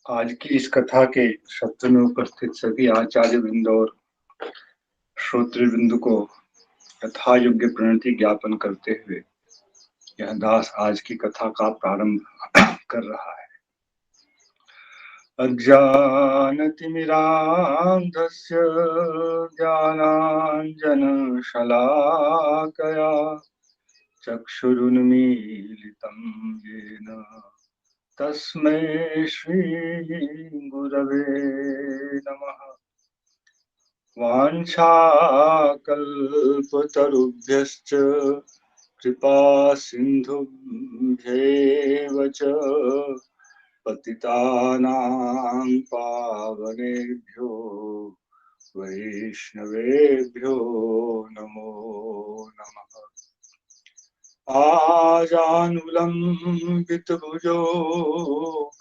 आज की इस कथा के सत्र में उपस्थित सभी आचार्य वृंद और श्रोतृवृंद को यथा योग्य प्रणति ज्ञापन करते हुए यह दास आज की कथा का प्रारंभ कर रहा है। अज्ञानतिमिरान्धस्य ज्ञानाञ्जनशलाकया चक्षुरुन्मीलितं येन तस्मै श्रीगुरवे नमः। वाञ्छाकल्पतरुभ्यश्च कृपासिन्धुभ्येव च पतितानां पावनेभ्यो वैष्णवेभ्यो नमो नमः। आजानुलम्बितभुजो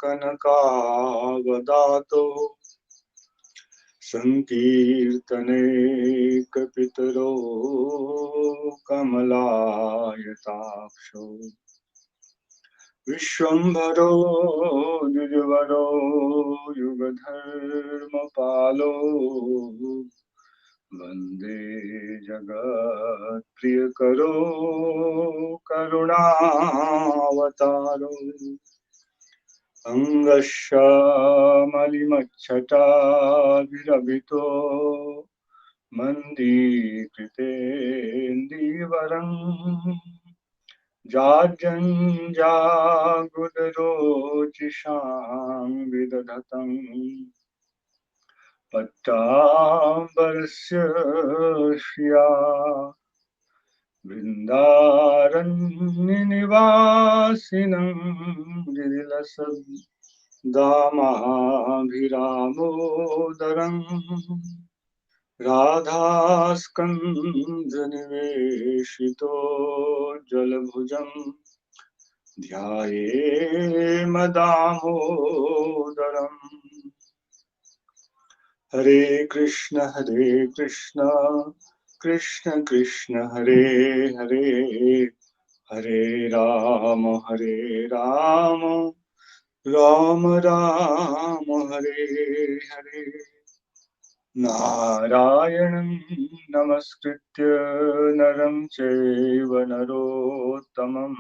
कनकावदातो संकीर्तनेकपितरो कमलायताक्षो विश्वम्भरो द्विजवरो युगधर्मपालो वन्दे जगत्प्रियकरो करुणावतारो अङ्गश्यामलिमच्छटाभिरभितो मन्दीकृतेन्दीवरम् जाड्यञ्जागुदरोचिषां विदधतं पट्टाम्बरस्य श्रिया वृन्दारण्यनिवासिनं गिरिलसद्दामाभिरामोदरम् राधास्कन्धनिवेशितो जलभुजं ध्यायेमदामोदरम्। हरे कृष्ण कृष्ण कृष्ण हरे हरे, हरे राम राम राम हरे हरे। नारायणं नमस्कृत्य नरं चैव नरोत्तमं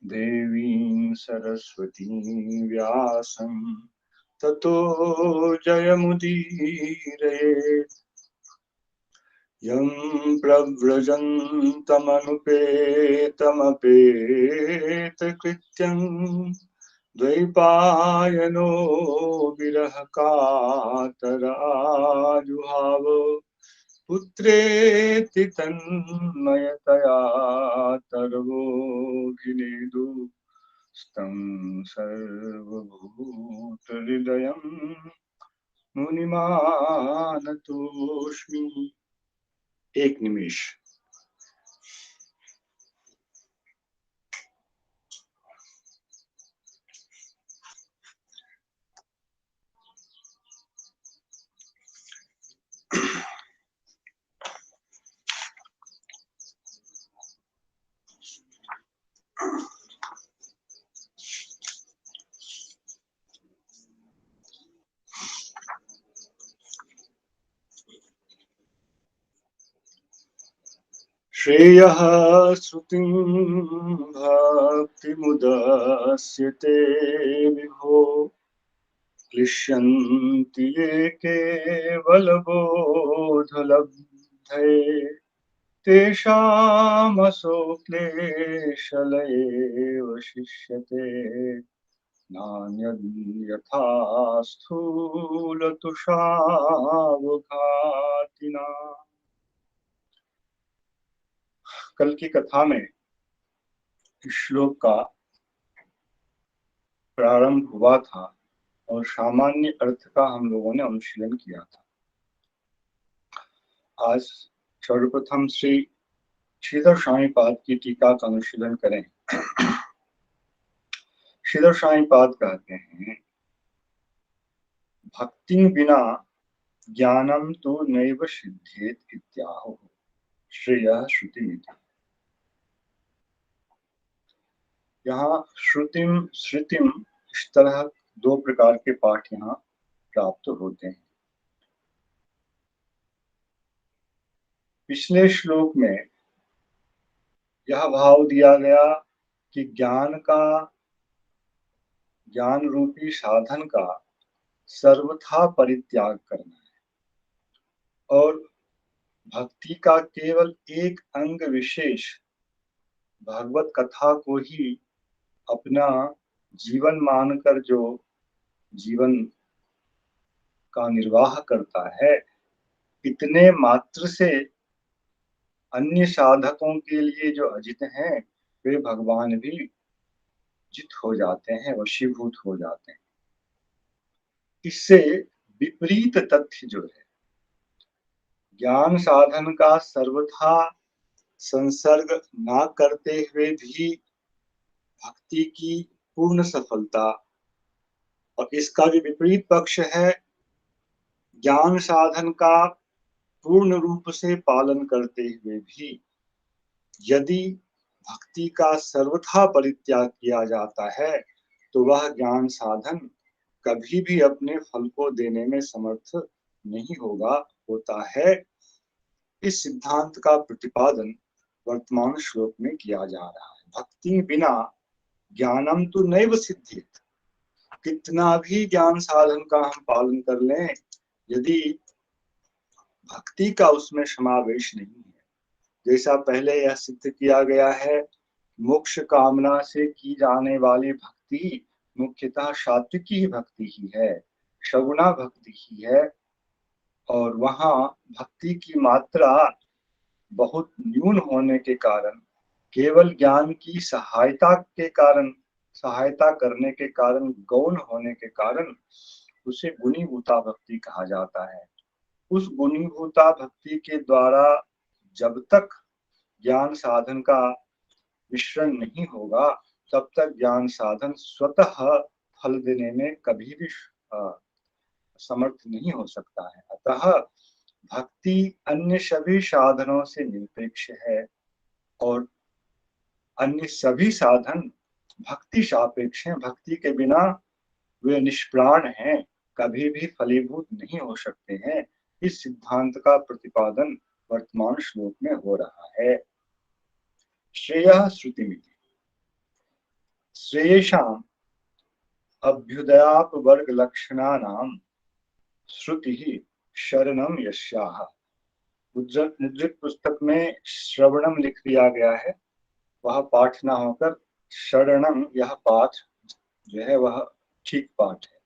देवीं सरस्वतीं व्यासं ततो जयमुदीरयेत्। यं प्रव्रजन्तमनुपेतमपेतकृत्यं द्वैपायनो विरह कातराजुहाव पुत्रेति तन्मयतया तर्वोऽभिनेदु स्तं सर्वभूतहृदयं मुनिमानतोऽस्मि। एक निमिष। श्रेयः श्रुतिं भक्तिमुदस्य ते विभो क्लिश्यन्ति ये केवलबोधलब्धये तेषामसो क्लेशलयेव शिष्यते नान्यथा स्थूलतुषावघातिना। कल की कथा में इस श्लोक का प्रारंभ हुआ था और सामान्य अर्थ का हम लोगों ने अनुशीलन किया था। आज सर्वप्रथम श्री श्रीधर स्वामी पाद की टीका का अनुशीलन करें। श्रीधर स्वामी पाद कहते हैं, भक्ति बिना ज्ञानम तो नैव सिद्धेत इत्याहो श्रेयः श्रुतिमिति। यहाँ श्रुतिम श्रुतिम इस तरह दो प्रकार के पाठ यहाँ प्राप्त होते हैं। पिछले श्लोक में यह भाव दिया गया कि ज्ञान रूपी साधन का सर्वथा परित्याग करना है और भक्ति का केवल एक अंग विशेष भागवत कथा को ही अपना जीवन मानकर जो जीवन का निर्वाह करता है, इतने मात्र से अन्य साधकों के लिए जो अजित हैं, वे भगवान भी जित हो जाते हैं, वशीभूत हो जाते हैं। इससे विपरीत तथ्य जो है, ज्ञान साधन का सर्वथा संसर्ग ना करते हुए भी भक्ति की पूर्ण सफलता, और इसका भी विपरीत पक्ष है ज्ञान साधन का पूर्ण रूप से पालन करते हुए भी यदि भक्ति का सर्वथा परित्याग किया जाता है, तो वह ज्ञान साधन कभी भी अपने फल को देने में समर्थ नहीं होता है। इस सिद्धांत का प्रतिपादन वर्तमान श्लोक में किया जा रहा है। भक्ति बिना ज्ञानम तो नैव सिद्ध्येत। कितना भी ज्ञान साधन का हम पालन कर लें, यदि भक्ति का उसमें समावेश नहीं है, जैसा पहले यह सिद्ध किया गया है, मोक्ष कामना से की जाने वाली भक्ति मुख्यतः सात्विकी ही भक्ति ही है, सगुणा भक्ति ही है, और वहाँ भक्ति की मात्रा बहुत न्यून होने के कारण, केवल ज्ञान की सहायता करने के कारण, गौण होने के कारण उसे गुणीभूता भक्ति कहा जाता है। उस गुणीभूता भक्ति के द्वारा जब तक ज्ञान साधन का मिश्रण नहीं होगा, तब तक ज्ञान साधन स्वतः फल देने में कभी भी समर्थ नहीं हो सकता है। अतः भक्ति अन्य सभी साधनों से निरपेक्ष है और अन्य सभी साधन भक्ति सापेक्ष हैं। भक्ति के बिना वे निष्प्राण हैं, कभी भी फलीभूत नहीं हो सकते हैं। इस सिद्धांत का प्रतिपादन वर्तमान श्लोक में हो रहा है। श्रेयः श्रुतिमिति श्रेयसाम् अभ्युदयापवर्गलक्षणानां श्रुतिः शरणं यस्याः। मुद्रित पुस्तक में श्रवणम लिख दिया गया है, वह पाठ ना होकर शरणम, यह पाठ जो है वह ठीक पाठ है।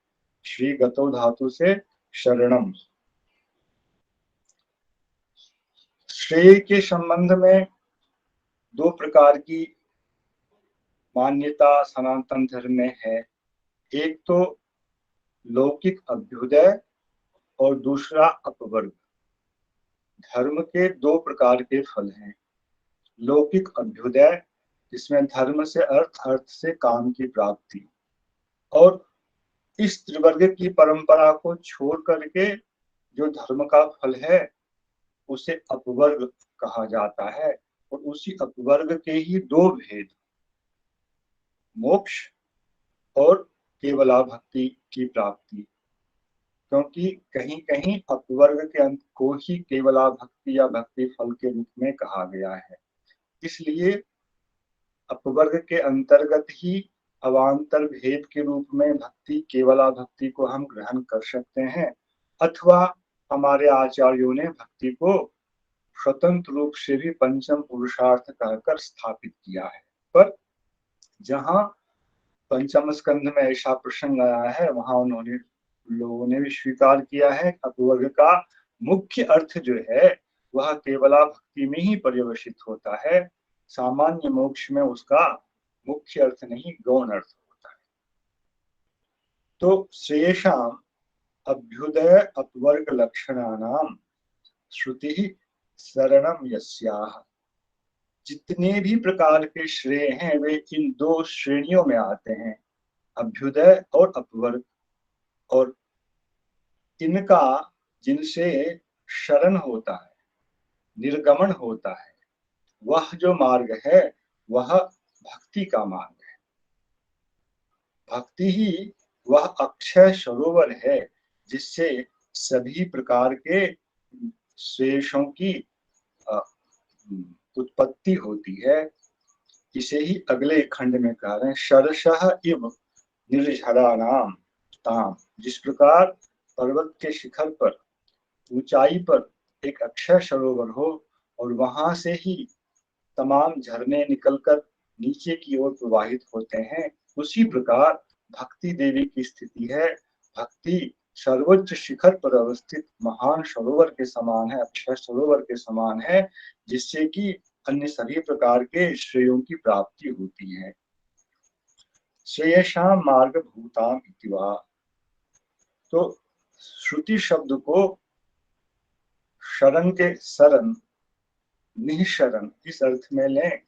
श्री गतो धातु से शरणम। श्रेय के संबंध में दो प्रकार की मान्यता सनातन धर्म में है। एक तो लौकिक अभ्युदय और दूसरा अपवर्ग। धर्म के दो प्रकार के फल हैं। लौकिक अभ्युदय, जिसमें धर्म से अर्थ, अर्थ से काम की प्राप्ति, और इस त्रिवर्ग की परंपरा को छोड़ करके जो धर्म का फल है उसे अपवर्ग कहा जाता है। और उसी अपवर्ग के ही दो भेद, मोक्ष और केवला भक्ति की प्राप्ति। क्योंकि कहीं कहीं अपवर्ग के अंत को ही केवला भक्ति या भक्ति फल के रूप में कहा गया है, इसलिए अपवर्ग के अंतर्गत ही अवान्तर भेद के रूप में भक्ति, केवला भक्ति को हम ग्रहण कर सकते हैं, अथवा हमारे आचार्यों ने भक्ति को स्वतंत्र रूप से भी पंचम पुरुषार्थ कहकर स्थापित किया है। पर जहाँ पंचम स्कंध में ऐसा प्रसंग आया है, वहां लोगों ने भी स्वीकार किया है अपवर्ग का मुख्य अर्थ जो है वह केवला भक्ति में ही पर्यवसित होता है। सामान्य मोक्ष में उसका मुख्य अर्थ नहीं, गौण अर्थ होता है। तो श्रेयसाम अभ्युदय अपवर्ग लक्षणानाम श्रुति शरणम यस्याः। जितने भी प्रकार के श्रेय हैं वे इन दो श्रेणियों में आते हैं, अभ्युदय और अपवर्ग। और इनका जिनसे शरण होता है, निर्गमन होता है, वह जो मार्ग है वह भक्ति का मार्ग है। भक्ति ही वह अक्षय सरोवर है जिससे सभी प्रकार के शेषों की उत्पत्ति होती है। इसे ही अगले खंड में कह रहे हैं, शरशः इव निर्झराणाम ताम। जिस प्रकार पर्वत के शिखर पर, ऊंचाई पर एक अक्षय सरोवर हो और वहां से ही तमाम झरने निकलकर नीचे की ओर प्रवाहित होते हैं, उसी प्रकार भक्ति देवी की स्थिति है। भक्ति सर्वोच्च शिखर पर अवस्थित महान सरोवर के समान है, अक्षय सरोवर के समान है, जिससे कि अन्य सभी प्रकार के श्रेयों की प्राप्ति होती है। श्रेयसाम मार्ग भूताम इति वा। तो श्रुति शब्द को शरण के शरण, निःशरण इस अर्थ में लें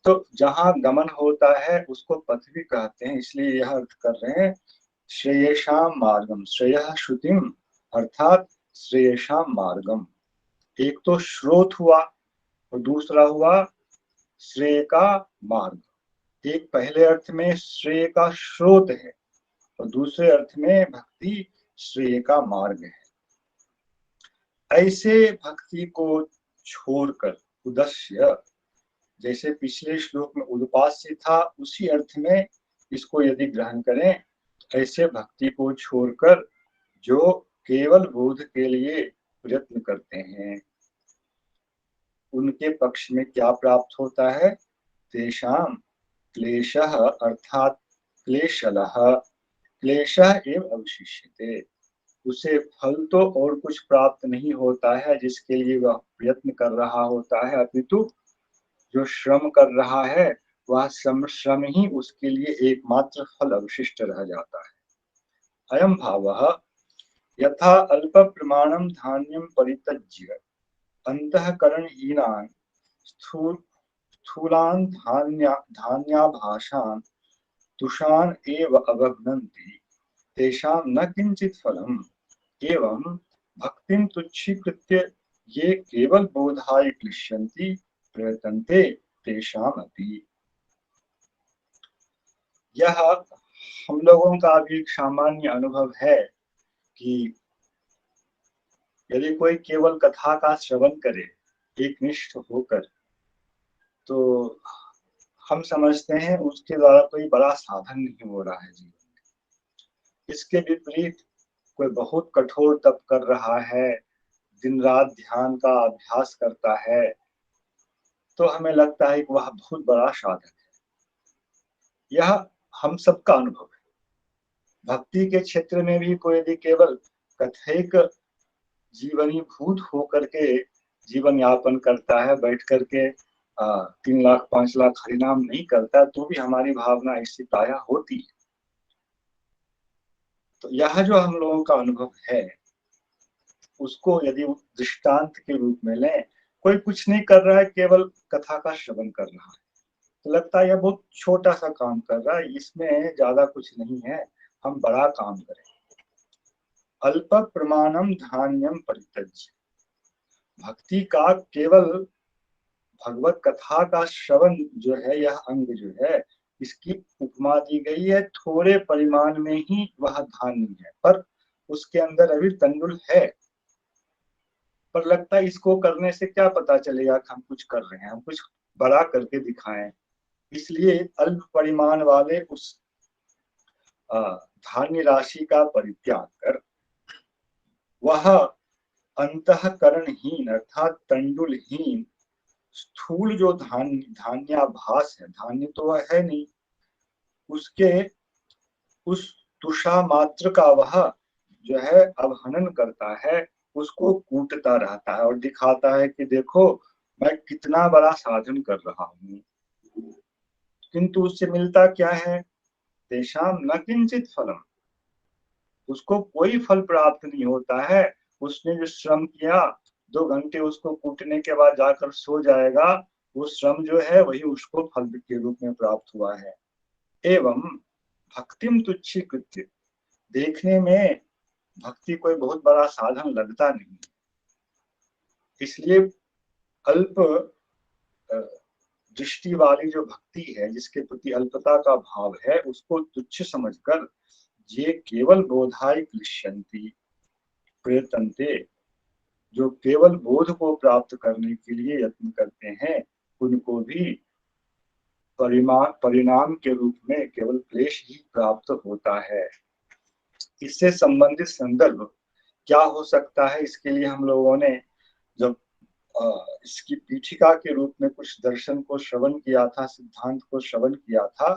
तो जहां गमन होता है उसको पथ भी कहते हैं, इसलिए यह अर्थ कर रहे हैं श्रेयसाम मार्गम। श्रेयः श्रुतिम अर्थात श्रेयसाम मार्गम। एक तो स्रोत हुआ और दूसरा हुआ श्रेय का मार्ग। एक पहले अर्थ में श्रेय का स्रोत है और दूसरे अर्थ में भक्ति श्रेय का मार्ग है। ऐसे भक्ति को छोड़कर उद्देश्य, जैसे पिछले श्लोक में उदपास्य था, उसी अर्थ में इसको यदि ग्रहण करें, ऐसे भक्ति को छोड़कर जो केवल बोध के लिए प्रयत्न करते हैं, उनके पक्ष में क्या प्राप्त होता है? तेषाम क्लेशः अर्थात क्लेशलः, क्लेशः एव अवशिष्यते। उसे फल तो और कुछ प्राप्त नहीं होता है जिसके लिए वह प्रयत्न कर रहा होता है, अपितु जो श्रम कर रहा है वह श्रम ही उसके लिए एकमात्र फल अवशिष्ट रह जाता है। अयम भावः यथा अल्प प्रमाणम धान्यम परित्यज्य अंतःकरणहीनान् स्थूलान् धान्याभासान् तुषान् एव अवघ्नन्ति तेषां न किंचित फलम्। एवं भक्तिं तुच्छीकृत्य ये केवल बोधाय क्लिश्यन्ति प्रयतन्ते तेषाम् अपि। यह हम लोगों का भी एक सामान्य अनुभव है कि यदि कोई केवल कथा का श्रवण करे एकनिष्ठ होकर, तो हम समझते हैं उसके द्वारा कोई बड़ा साधन नहीं हो रहा है जीवन में। इसके विपरीत कोई बहुत कठोर तप कर रहा है, दिन रात ध्यान का अभ्यास करता है, तो हमें लगता है कि वह बहुत बड़ा साधन है। यह हम सबका अनुभव है। भक्ति के क्षेत्र में भी कोई यदि केवल कथैक जीवनीभूत होकर के जीवन यापन करता है, बैठ करके 3 लाख 5 लाख हरिनाम नहीं करता, तो भी हमारी भावना ऐसी प्रायः होती है। तो यह जो हम लोगों का अनुभव है, उसको यदि दृष्टांत के रूप में लें, कोई कुछ नहीं कर रहा है, केवल कथा का श्रवण कर रहा है, तो लगता है यह बहुत छोटा सा काम कर रहा है, इसमें ज्यादा कुछ नहीं है, हम बड़ा काम करें। अल्प प्रमाणम धान्यम परित्यज्य, भक्ति का केवल भगवत कथा का श्रवण जो है, यह अंग जो है, इसकी उपमा दी गई है थोड़े परिमाण में ही वह धान्य है, पर उसके अंदर अभी तंडुल है। पर लगता है इसको करने से क्या पता चलेगा कि हम कुछ कर रहे हैं, हम कुछ बड़ा करके दिखाएं। इसलिए अल्प परिमाण वाले उस धान्य राशि का परित्याग कर वह अंतःकरणहीन अर्थात तंडुलहीन स्थूल जो धान्याभास है, धान्य तो वह है नहीं, उसके उस तुषा मात्र का वह जो है अवहनन करता है, उसको कूटता रहता है और दिखाता है कि देखो मैं कितना बड़ा साधन कर रहा हूँ, किंतु उससे मिलता क्या है? तेषाम न किंचित फलम, उसको कोई फल प्राप्त नहीं होता है। उसने जो श्रम किया, 2 घंटे उसको कूटने के बाद जाकर सो जाएगा, वो श्रम जो है वही उसको फल के रूप में प्राप्त हुआ है। एवं भक्तिम तुच्छीकृत्य, देखने में भक्ति कोई बहुत बड़ा साधन लगता नहीं, इसलिए अल्प दृष्टि वाली जो भक्ति है, जिसके प्रति अल्पता का भाव है, उसको तुच्छ समझकर ये केवल बोधाय क्लिश्यन्ति प्रयतन्ते, जो केवल बोध को प्राप्त करने के लिए यत्न करते हैं, उनको भी परिणाम के रूप में केवल क्लेश ही प्राप्त होता है। इससे संबंधित संदर्भ क्या हो सकता है, इसके लिए हम लोगों ने जब इसकी पीठिका के रूप में कुछ दर्शन को श्रवण किया था, सिद्धांत को श्रवण किया था,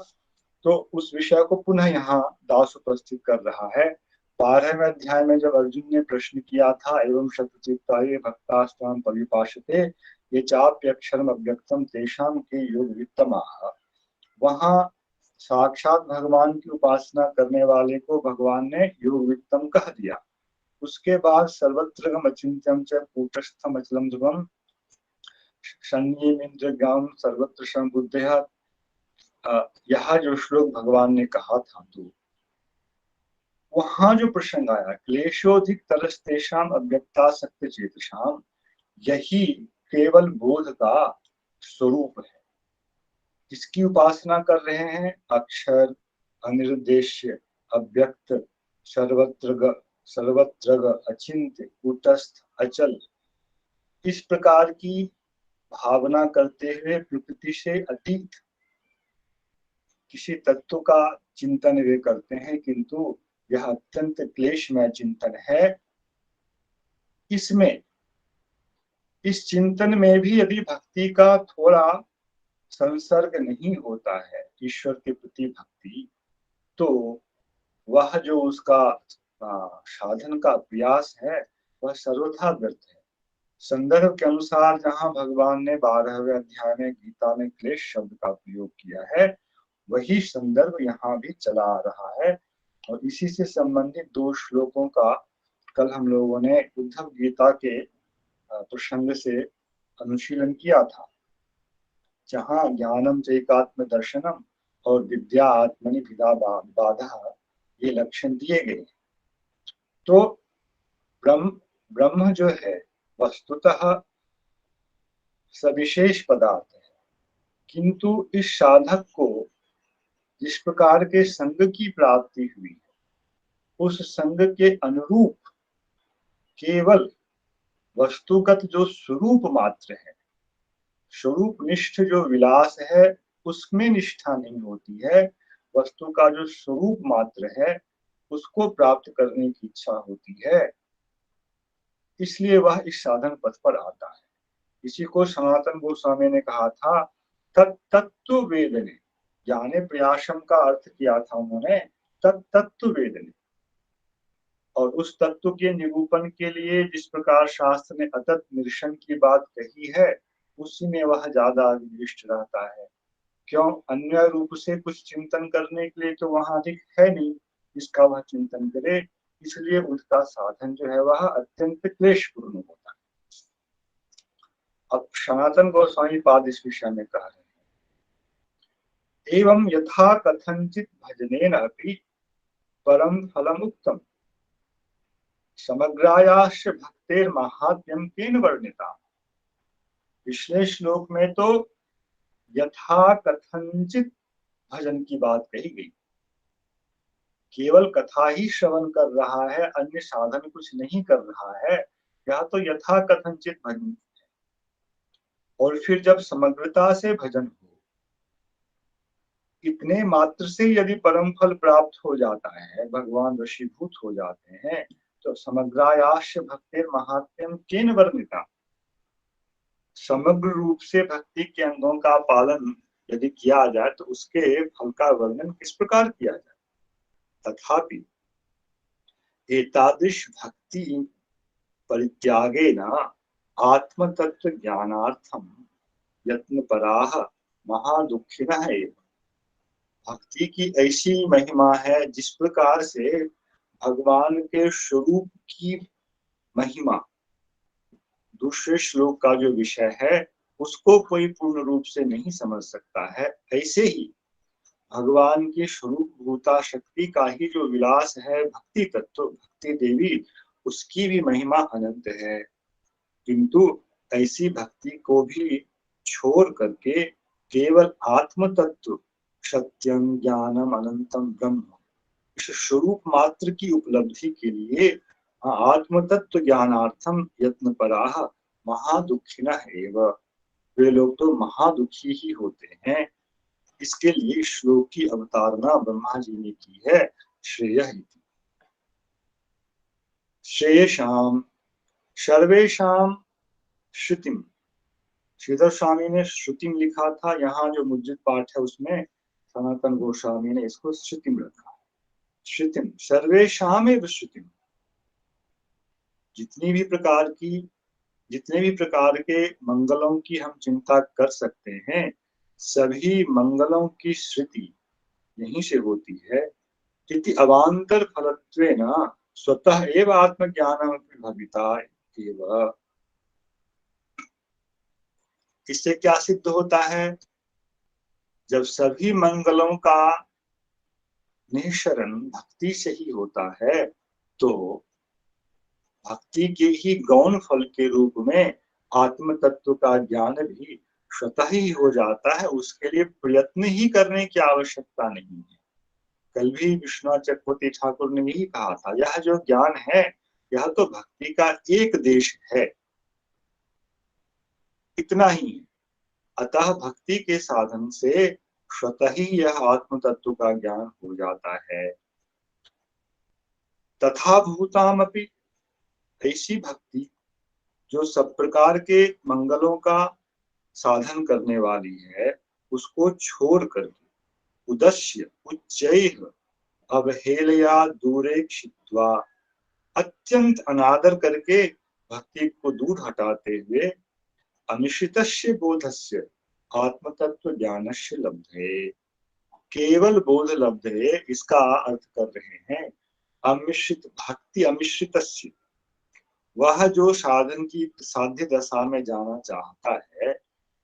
तो उस विषय को पुनः यहाँ दास उपस्थित कर रहा है। 12वें अध्याय में जब अर्जुन ने प्रश्न किया था, एवं शतचित्ताये भक्तास्त्वां परिभाषते ये चाप्यक्षरम अव्यक्तम तेषां के योग वित्तमाह, वहां साक्षात भगवान की उपासना करने वाले को भगवान ने योग वित्तम कह दिया। उसके बाद सर्वत्र अचिंत्यम च कूटस्थम अचलम ध्रुवम शन्येन्द्रज्ञान सर्वत्र संबुद्धया, यह जो श्लोक भगवान ने कहा था, तो वहां जो प्रसंग आया क्लेशोधिक तरस्तेषाम अव्यक्तासक्त चेतसाम, यही केवल बोध का स्वरूप है। इसकी उपासना कर रहे हैं अक्षर, अनिर्देश्य, अव्यक्त, सर्वत्र अचिंत्य, कूटस्थ, अचल, इस प्रकार की भावना करते हुए प्रकृति से अतीत किसी तत्व का चिंतन वे करते हैं, किंतु यह अत्यंत क्लेशमय चिंतन है। इसमें इस चिंतन में भी यदि भक्ति का थोड़ा संसर्ग नहीं होता है, ईश्वर के प्रति भक्ति, तो वह जो उसका साधन का प्रयास है वह सर्वथा व्यर्थ है। संदर्भ के अनुसार जहाँ भगवान ने 12वें अध्याय में गीता में क्लेश शब्द का प्रयोग किया है, वही संदर्भ यहाँ भी चला आ रहा है। और इसी से संबंधित 2 श्लोकों का कल हम लोगों ने उद्धव गीता के प्रसंग से अनुशीलन किया था, जहाँ ज्ञानम चैकात्म दर्शनम और विद्या आत्मनि विदा बाधा ये लक्षण दिए गए। तो ब्रह्म जो है वस्तुतः सविशेष पदार्थ है, किंतु इस साधक को जिस प्रकार के संग की प्राप्ति हुई, उस संग के अनुरूप केवल वस्तुगत जो स्वरूप मात्र है, स्वरूप निष्ठ जो विलास है, उसमें निष्ठा नहीं होती है। वस्तु का जो स्वरूप मात्र है उसको प्राप्त करने की इच्छा होती है, इसलिए वह इस साधन पथ पर आता है। इसी को सनातन गोस्वामी ने कहा था तत्व वेदने, ज्ञाने प्रयासम का अर्थ किया था उन्होंने तत्व वेदने। और उस तत्व के निरूपण के लिए जिस प्रकार शास्त्र ने अतत निरसन की बात कही है, उसी में वह ज्यादा अभिष्ट रहता है। क्यों? अन्य रूप से कुछ चिंतन करने के लिए तो वहां अधिक है नहीं जिसका वह चिंतन करे, इसलिए उसका साधन जो है वह अत्यंत क्लेशपूर्ण होता है। अब सनातन गोस्वामी पाद इस विषय में कह रहे हैं, एवं यथा कथंचित भजनेन अपि परम फलम उत्तम समग्रायाश्च भक्तेर महात्म्यम केन वर्णिता। पिछले श्लोक में तो यथा कथंचित भजन की बात कही गई, केवल कथा ही श्रवण कर रहा है, अन्य साधन कुछ नहीं कर रहा है, यह तो यथा कथंचित भजन है। और फिर जब समग्रता से भजन हो, इतने मात्र से यदि परम फल प्राप्त हो जाता है, भगवान वशीभूत हो जाते हैं, तो समग्रायाश भक्तिर महात्म्यम केन वर्णिता, समग्र रूप से भक्ति के अंगों का पालन यदि किया जाए तो उसके फल का वर्णन किस प्रकार किया जाए। तथापि एतादृश भक्ति परित्यागेन आत्मतत्व ज्ञानार्थम यत्नपराः महादुःखिनः एव। भक्ति की ऐसी महिमा है जिस प्रकार से भगवान के स्वरूप की महिमा दूसरे श्लोक का जो विषय है उसको कोई पूर्ण रूप से नहीं समझ सकता है, ऐसे ही भगवान की स्वरूप भूता शक्ति का ही जो विलास है भक्ति तत्व, भक्ति देवी, उसकी भी महिमा अनंत है। किंतु ऐसी भक्ति को भी छोड़ करके केवल आत्म तत्व सत्यम ज्ञानम अनंतम ब्रह्म, इस स्वरूप मात्र की उपलब्धि के लिए आत्म तत्व ज्ञानार्थम यत्न पराह महादुखिनः एव। वे लोग तो महादुखी ही होते हैं। इसके लिए श्लोक की अवतारणा ब्रह्मा जी ने की है, श्रेय इति। श्रेयशाम सर्वेशाम श्रुतिम। श्रीधर स्वामी ने श्रुतिम लिखा था, यहाँ जो मुद्रित पाठ है उसमें सनातन गोस्वामी ने इसको श्रुतिम रखा। श्रुतिम सर्वेशाम एव श्रुतिम। जितनी भी प्रकार की जितने भी प्रकार के मंगलों की हम चिंता कर सकते हैं, सभी मंगलों की श्रुति यहीं से होती है। इति अवान्तर फलत्वेन स्वतः एव आत्मज्ञानम भविता एव। इससे क्या सिद्ध होता है? जब सभी मंगलों का निःसरण भक्ति से ही होता है, तो भक्ति के ही गौण फल के रूप में आत्म तत्व का ज्ञान भी स्वतः ही हो जाता है। उसके लिए प्रयत्न ही करने की आवश्यकता नहीं है। कल भी विश्वनाथ चक्रवर्ती ठाकुर ने यही कहा था, यह जो ज्ञान है यह तो भक्ति का एक देश है, इतना ही है। अतः भक्ति के साधन से स्वतः ही यह आत्म तत्व का ज्ञान हो जाता है। तथा भूताम अपि, ऐसी भक्ति जो सब प्रकार के मंगलों का साधन करने वाली है, उसको छोड़ करके उद्देश्य उच्चैः अवहेलया दूरे क्षिप्त्वा, अत्यंत अनादर करके भक्ति को दूर हटाते हुए अनिश्चितस्य बोधस्य आत्मतत्व ज्ञानस्य लब्धे, केवल बोध लब्धे इसका अर्थ कर रहे हैं अमिश्रित भक्ति अमिश्रितस्य। वह जो साधन की साध्य दशा में जाना चाहता है,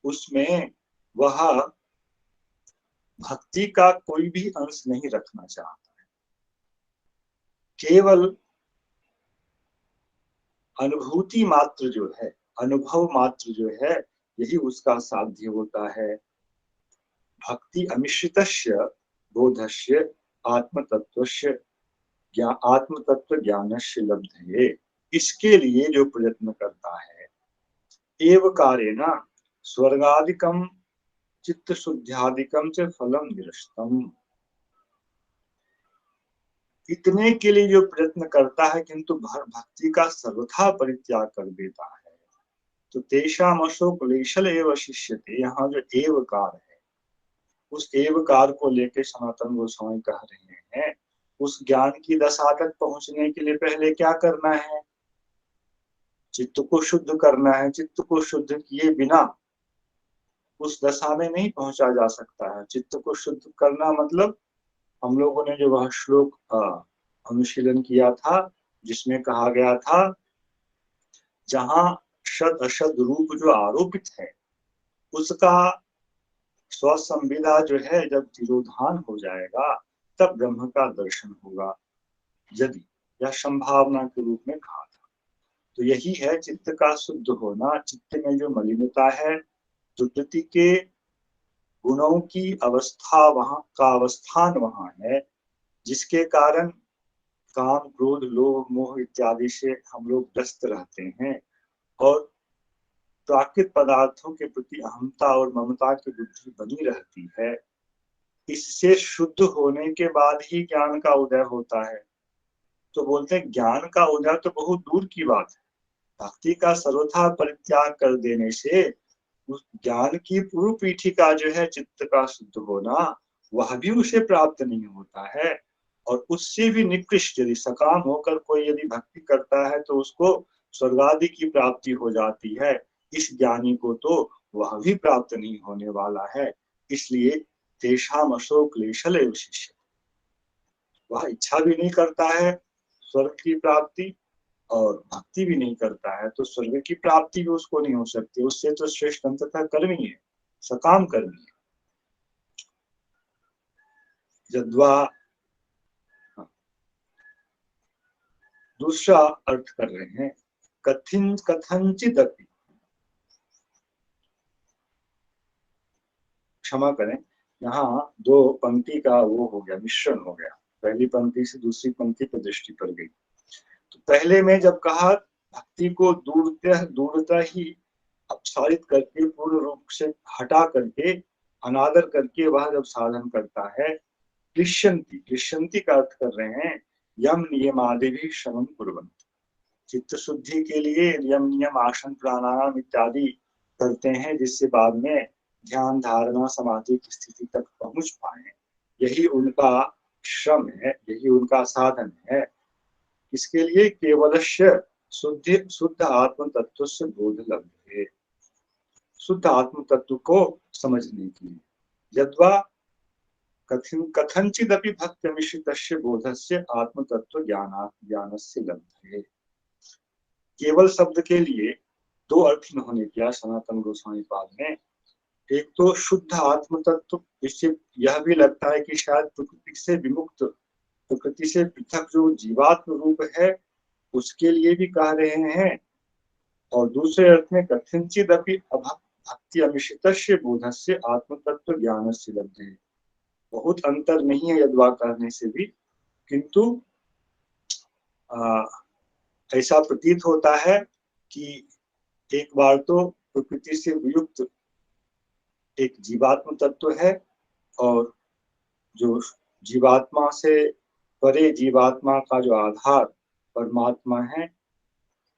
उसमें वह भक्ति का कोई भी अंश नहीं रखना चाहता है। केवल अनुभूति मात्र जो है, अनुभव मात्र जो है, यही उसका साध्य होता है। भक्ति अमिश्रितस्य बोधस्य आत्मतत्वस्य आत्मतत्व ज्ञानस्य लब्धये, इसके लिए जो प्रयत्न करता है, एव कारेण स्वर्गादिकम चित्त शुद्ध्यादिकम च फलम निरस्तम, इतने के लिए जो प्रयत्न करता है किंतु भक्ति का सर्वथा परित्याग कर देता है, तो तेषाम अशोक क्लेशल एव शिष्यते। यहाँ जो एवकार है, उस एवकार को लेकर सनातन गोस्वामी कह रहे हैं, उस ज्ञान की दशा तक पहुंचने के लिए पहले क्या करना है? चित्त को शुद्ध करना है। चित्त को शुद्ध किए बिना उस दशा में नहीं पहुंचा जा सकता है। चित्त को शुद्ध करना मतलब हम लोगों ने जो वह श्लोक अनुशीलन किया था, जिसमें कहा गया था, जहां शद अशद रूप जो आरोपित है, उसका स्वसंविदा जो है जब तिरोधान हो जाएगा, तब ब्रह्म का दर्शन होगा, यदि यह संभावना के रूप में कहा था। तो यही है चित्त का शुद्ध होना। चित्त में जो मलिनता है, प्रकृति के गुणों की अवस्था वहां का अवस्थान वहां है, जिसके कारण काम क्रोध लोभ मोह इत्यादि से हम लोग ग्रस्त रहते हैं, और प्राकृत पदार्थों के प्रति अहंता और ममता की बुद्धि बनी रहती है। इससे शुद्ध होने के बाद ही ज्ञान का उदय होता है। तो बोलते हैं ज्ञान का उदय तो बहुत दूर की बात है, भक्ति का सर्वथा परित्याग कर देने से उस ज्ञान की पूर्व पीठिका जो है चित्त का शुद्ध होना, वह भी उसे प्राप्त नहीं होता है। और उससे भी निकृष्ट यदि सकाम होकर कोई यदि भक्ति करता है, तो उसको स्वर्ग आदि की प्राप्ति हो जाती है। इस ज्ञानी को तो वह भी प्राप्त नहीं होने वाला है। इसलिए तेषाम अशोक क्लेशल एव शिष्य, वह इच्छा भी नहीं करता है स्वर्ग की प्राप्ति, और भक्ति भी नहीं करता है, तो स्वर्ग की प्राप्ति भी उसको नहीं हो सकती। उससे तो श्रेष्ठ अंततः कर्मी है, सकाम कर्मी है। जद्वा दूसरा अर्थ कर रहे हैं, कथनचित अपि, क्षमा करें, यहाँ दो पंक्ति का वो हो गया, मिश्रण हो गया। पहली पंक्ति से दूसरी पंक्ति पर दृष्टि पड़ गई। तो पहले में जब कहा भक्ति को दूरता ही अपसारित करके पूर्ण रूप से हटा करके अनादर करके वह जब साधन करता है, क्लिश्यंती का अर्थ कर रहे हैं यम नियम आदि भी श्रवण कुर्वन्त, चित्त शुद्धि के लिए यम नियम आसन प्राणायाम इत्यादि करते हैं जिससे बाद में ध्यान धारणा समाधि की स्थिति तक पहुंच पाए। यही उनका श्रम है, यही उनका साधन है। इसके लिए केवलस्य शुद्ध आत्म तत्व से बोध लब्ध है, शुद्ध आत्म तत्व को समझने के लिए। यद्वा कथंचिदपि भक्ति मिश्रितस्य बोधस्य आत्म तत्व ज्ञानस्य लब्धे। केवल शब्द के लिए दो अर्थ होने किया सनातन गोस्वामी पाद ने। एक तो शुद्ध आत्म तत्व, इससे यह भी लगता है कि शायद प्रकृति से विमुक्त, प्रकृति से पृथक जो जीवात्म रूप है उसके लिए भी कह रहे हैं। और दूसरे अर्थ में कथंचिदपि भक्ति अमिश्रितस्य बोधस्य आत्म तत्व ज्ञानस्य लब्धे। बहुत अंतर नहीं है यद्वा कहने से भी, किंतु ऐसा प्रतीत होता है कि एक बार तो प्रकृति से वियुक्त एक जीवात्म तत्व है और जो जीवात्मा से परे जीवात्मा का जो आधार परमात्मा है,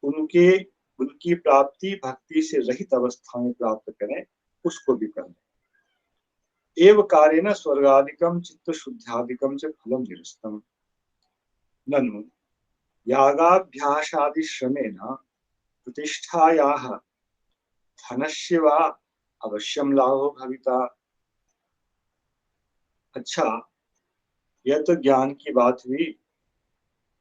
उनकी प्राप्ति भक्ति से रहित अवस्था में प्राप्त करें, उसको भी करें। एव कारेण स्वर्गादिकम चित्त शुद्ध्यादिकम च फलम निरस्तम ननु यागाभ्यासादि श्रमेण प्रतिष्ठायाः धनस्य वा अवश्यम लाभो भविता। अच्छा, यह तो ज्ञान की बात हुई।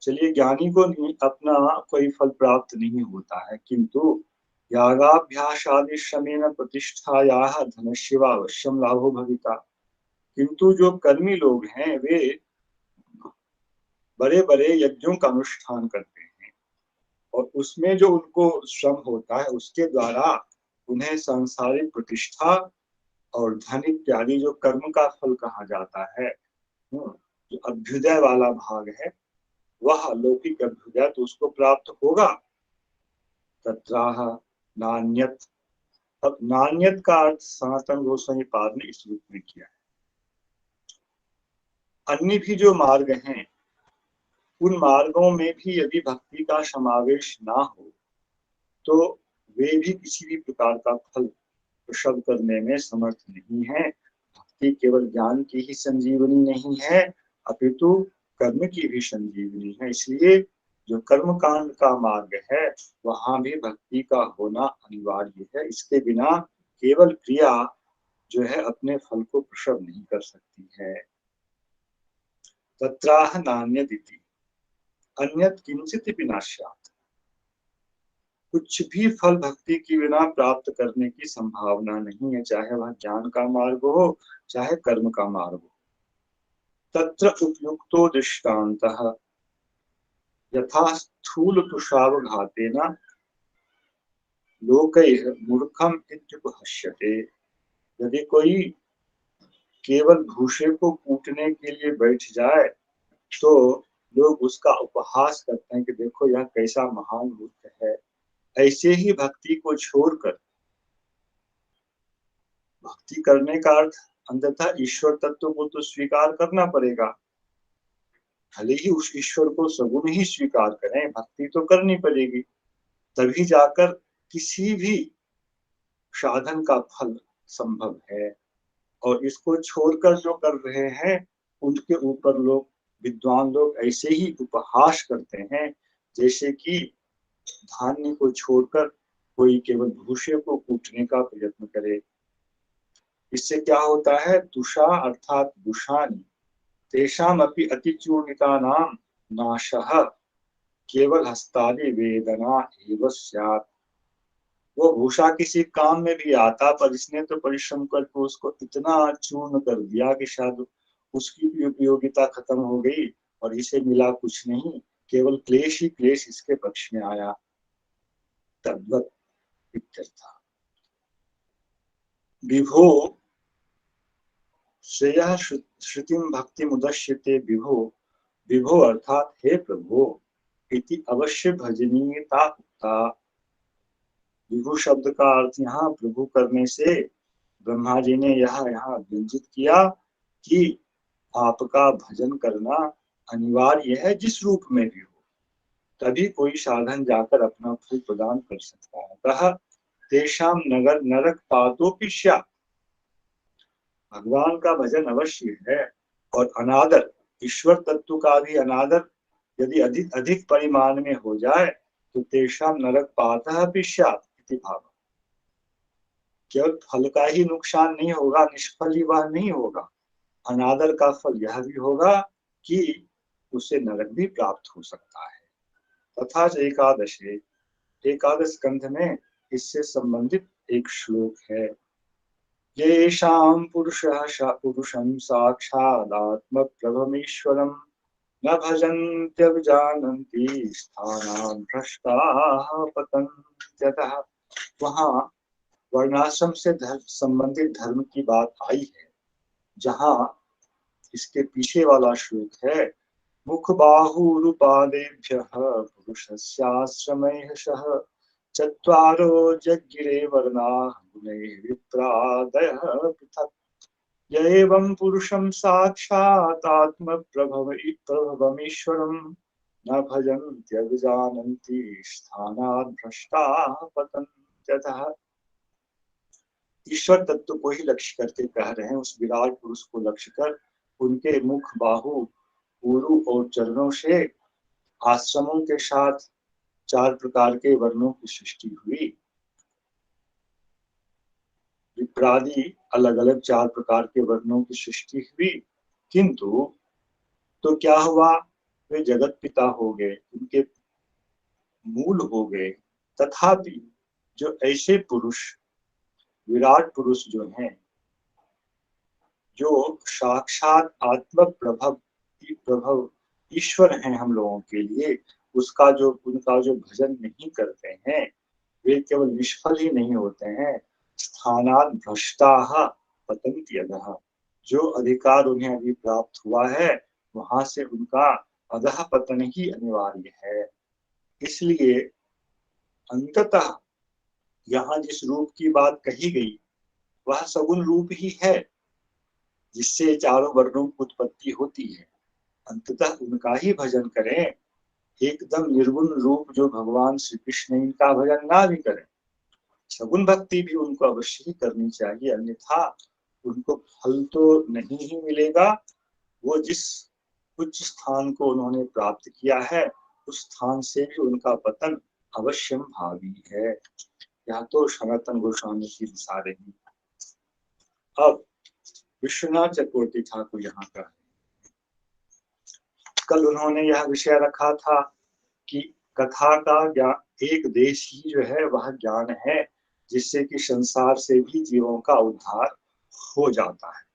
चलिए, ज्ञानी को अपना कोई फल प्राप्त नहीं होता है, किंतु यागाभ्यास आदि श्रमेण प्रतिष्ठायाः धनस्य वा अवश्यम लाभो भविता। किंतु जो कर्मी लोग हैं वे बड़े बड़े यज्ञों का अनुष्ठान करते हैं और उसमें जो उनको श्रम होता है उसके द्वारा उन्हें सांसारिक प्रतिष्ठा और धन इत्यादि जो कर्म का फल कहा जाता है, जो अभ्युदय वाला भाग है, वह लौकिक अभ्युदय तो उसको प्राप्त होगा। तत्राह नान्यत। अब नान्यत का अर्थ सनातन गोस्वामी पाद ने इस रूप में किया है। अन्य भी जो मार्ग हैं उन मार्गों में भी यदि भक्ति का समावेश ना हो तो वे भी किसी भी प्रकार का फल प्रसव करने में समर्थ नहीं है। भक्ति केवल ज्ञान की ही संजीवनी नहीं है, अपितु कर्म की भी संजीवनी है। इसलिए जो कर्म कांड का मार्ग है वहां भी भक्ति का होना अनिवार्य है। इसके बिना केवल क्रिया जो है अपने फल को प्रसव नहीं कर सकती है। तत्राह नान्यदिति अन्यत किंचित विनाश्यात्। कुछ भी फल भक्ति के बिना प्राप्त करने की संभावना नहीं है, चाहे वह ज्ञान का मार्ग हो चाहे कर्म का मार्ग हो। तत्र उपयुक्तो दृष्टान्तः यथा स्थूल तुषावघातेन लोकैः मूर्खम इत्युपहस्यते। यदि कोई केवल भूसे को कूटने के लिए बैठ जाए तो लोग उसका उपहास करते हैं कि देखो यह कैसा महान मूर्ख है। ऐसे ही भक्ति को छोड़कर, भक्ति करने का अर्थ अंततः ईश्वर तत्व को तो स्वीकार करना पड़ेगा। भले ही उस ईश्वर को सगुण ही स्वीकार करें, भक्ति तो करनी पड़ेगी, तभी जाकर किसी भी साधन का फल संभव है। और इसको छोड़कर जो कर रहे हैं उनके ऊपर लोग, विद्वान लोग ऐसे ही उपहास करते हैं जैसे कि धान्य को छोड़कर कोई केवल भूसे को कूटने का प्रयत्न करे। इससे क्या होता है, तुषा अर्थात बुषानी तेषाम अपि अतिचूर्णितानां नाशः केवल हस्तादि वेदना एव स्यात्। वो भूषा किसी काम में भी आता पर इसने तो परिश्रम करके उसको इतना चूर्ण कर दिया कि शायद उसकी भी उपयोगिता खत्म हो गई और इसे मिला कुछ नहीं, केवल क्लेश ही क्लेश इसके पक्ष में आया। तद्वत् इत्यर्थः। विभो श्रेयः श्रुतिं भक्तिमुदश्यते विभो विभो अर्थात हे प्रभु इति अवश्य भजनीयता उक्ता। विभु शब्द का अर्थ यहाँ प्रभु करने से ब्रह्मा जी ने यहाँ व्यंजित किया कि आपका भजन करना अनिवार्य है, जिस रूप में भी हो, तभी कोई साधन जाकर अपना फल प्रदान कर सकता है। अतः तेषाम नगर नरक पातोपि स्यात्, भगवान का भजन अवश्य है। और अनादर, ईश्वर तत्व का भी अनादर यदि अधिक अधिक परिमाण में हो जाए तो तेषाम नरक पातः अपि स्यात् इति भाव। केवल फल का ही नुकसान नहीं होगा, निष्फल ही वह नहीं होगा, अनादर का फल यह भी होगा कि उसे नरक भी प्राप्त हो सकता है। तथा एकादशे, एकादश स्कंध में इससे संबंधित एक श्लोक है। येषां पुरुषं साक्षादात्मप्रभमीश्वरं न भजन्त्यभिजानन्ति स्थानां भ्रष्टाः पतन्त्यतः। वहाँ वर्णाश्रम से संबंधित धर्म की बात आई है। जहाँ इसके पीछे वाला श्लोक है, मुख बाहुरुपादेभ्यः पुरुषस्याश्रमैः चत्वारो जग्गिरे वर्णाः गुणैः विप्रादयः पृथक्। य एवं पुरुषं साक्षात् आत्मप्रभवमीश्वरं न भजन्त्यभिजानन्ति स्थानात् भ्रष्टाः पतन्त्यतः। ईश्वर तत्व को ही लक्ष्य करके कह रहे हैं, उस विराट पुरुष को लक्ष्य कर उनके मुख, बाहु, ऊरु और चरणों से आश्रमों के साथ 4 प्रकार के वर्णों की सृष्टि हुई। विप्रादि अलग अलग 4 प्रकार के वर्णों की सृष्टि हुई, किंतु तो क्या हुआ, वे जगत पिता हो गए, उनके मूल हो गए। तथापि जो ऐसे पुरुष, विराट पुरुष जो हैं, जो साक्षात आत्म प्रभव ईश्वर हैं हम लोगों के लिए, उनका जो भजन नहीं करते हैं, वे केवल निष्फल ही नहीं होते हैं, स्थानात् भ्रष्टाः पतन्ति अधः। जो अधिकार उन्हें अभी प्राप्त हुआ है वहां से उनका अधः पतन ही अनिवार्य है। इसलिए अंततः यहाँ जिस रूप की बात कही गई वह सगुण रूप ही है, जिससे चारों वर्णों की उत्पत्ति होती है। अंततः उनका ही भजन करें। एकदम निर्गुण रूप जो भगवान श्री कृष्ण, इनका भजन ना भी करें, सगुण भक्ति भी उनको अवश्य ही करनी चाहिए, अन्यथा उनको फल तो नहीं ही मिलेगा। वो जिस उच्च स्थान को उन्होंने प्राप्त किया है उस स्थान से भी उनका पतन अवश्यम भावी है। यह तो सनातन गोस्वामी की दिशा रही। अब विश्वनाथ चक्रवर्ती ठाकुर यहाँ का, कल उन्होंने यह विषय रखा था कि कथा का ज्ञान, एक देश ही जो है वह ज्ञान है, जिससे कि संसार से भी जीवों का उद्धार हो जाता है।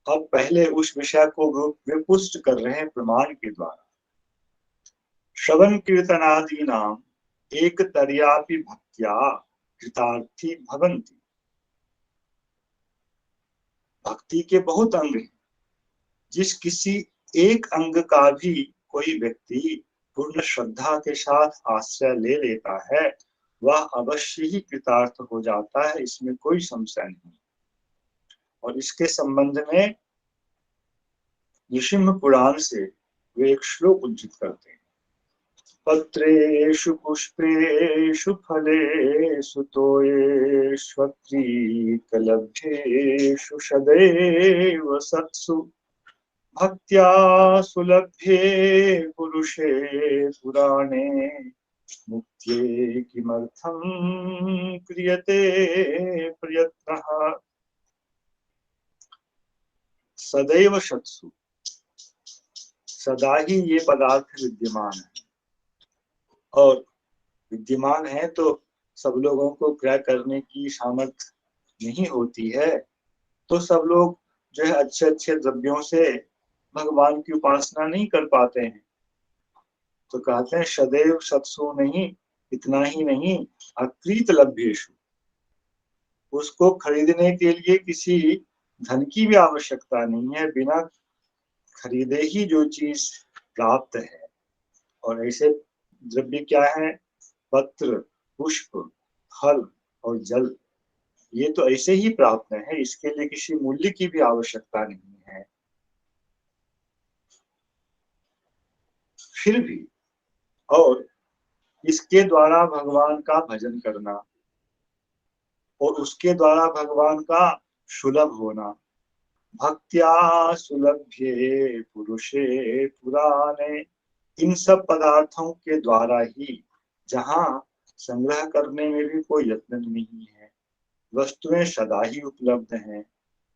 अब पहले उस विषय को वे पुष्ट कर रहे हैं प्रमाण के द्वारा। श्रवण कीर्तनादि नाम एक तर्यापि भक्त्या कृतार्थी भवन्ति। भक्ति के बहुत अंग हैं, जिस किसी एक अंग का भी कोई व्यक्ति पूर्ण श्रद्धा के साथ आश्रय ले लेता है वह अवश्य ही कृतार्थ हो जाता है, इसमें कोई संशय नहीं। और इसके संबंध में नृसिंह पुराण से वे एक श्लोक उद्धृत करते हैं। पत्रेषु पुष्पेषु फलेषु तोयेष्वत्रीकलभ्येषु सदैव सत्सु भक्त्या सुलभ्ये पुरुषे पुराणे मुक्त्यै किमर्थं क्रियते प्रयत्नः। सदैव सत्सु, सदा ही ये पदार्थ विद्यमान है, और विद्यमान है तो सब लोगों को क्रय करने की सामर्थ्य नहीं होती है, तो सब लोग जो है अच्छे अच्छे द्रव्यों से भगवान की उपासना नहीं कर पाते हैं। तो कहते हैं सदैव सत्सु नहीं, इतना ही नहीं, अक्रीत लभ्येषु, उसको खरीदने के लिए किसी धन की भी आवश्यकता नहीं है, बिना खरीदे ही जो चीज प्राप्त है। और ऐसे द्रव्य क्या है? पत्र, पुष्प, फल और जल, ये तो ऐसे ही प्राप्त है, इसके लिए किसी मूल्य की भी आवश्यकता नहीं है। फिर भी और इसके द्वारा भगवान का भजन करना और उसके द्वारा भगवान का सुलभ होना, भक्त्या सुलभ्ये पुरुषे पुराणे, इन सब पदार्थों के द्वारा ही, जहाँ संग्रह करने में भी कोई यत्न नहीं है, वस्तुएं सदा ही उपलब्ध हैं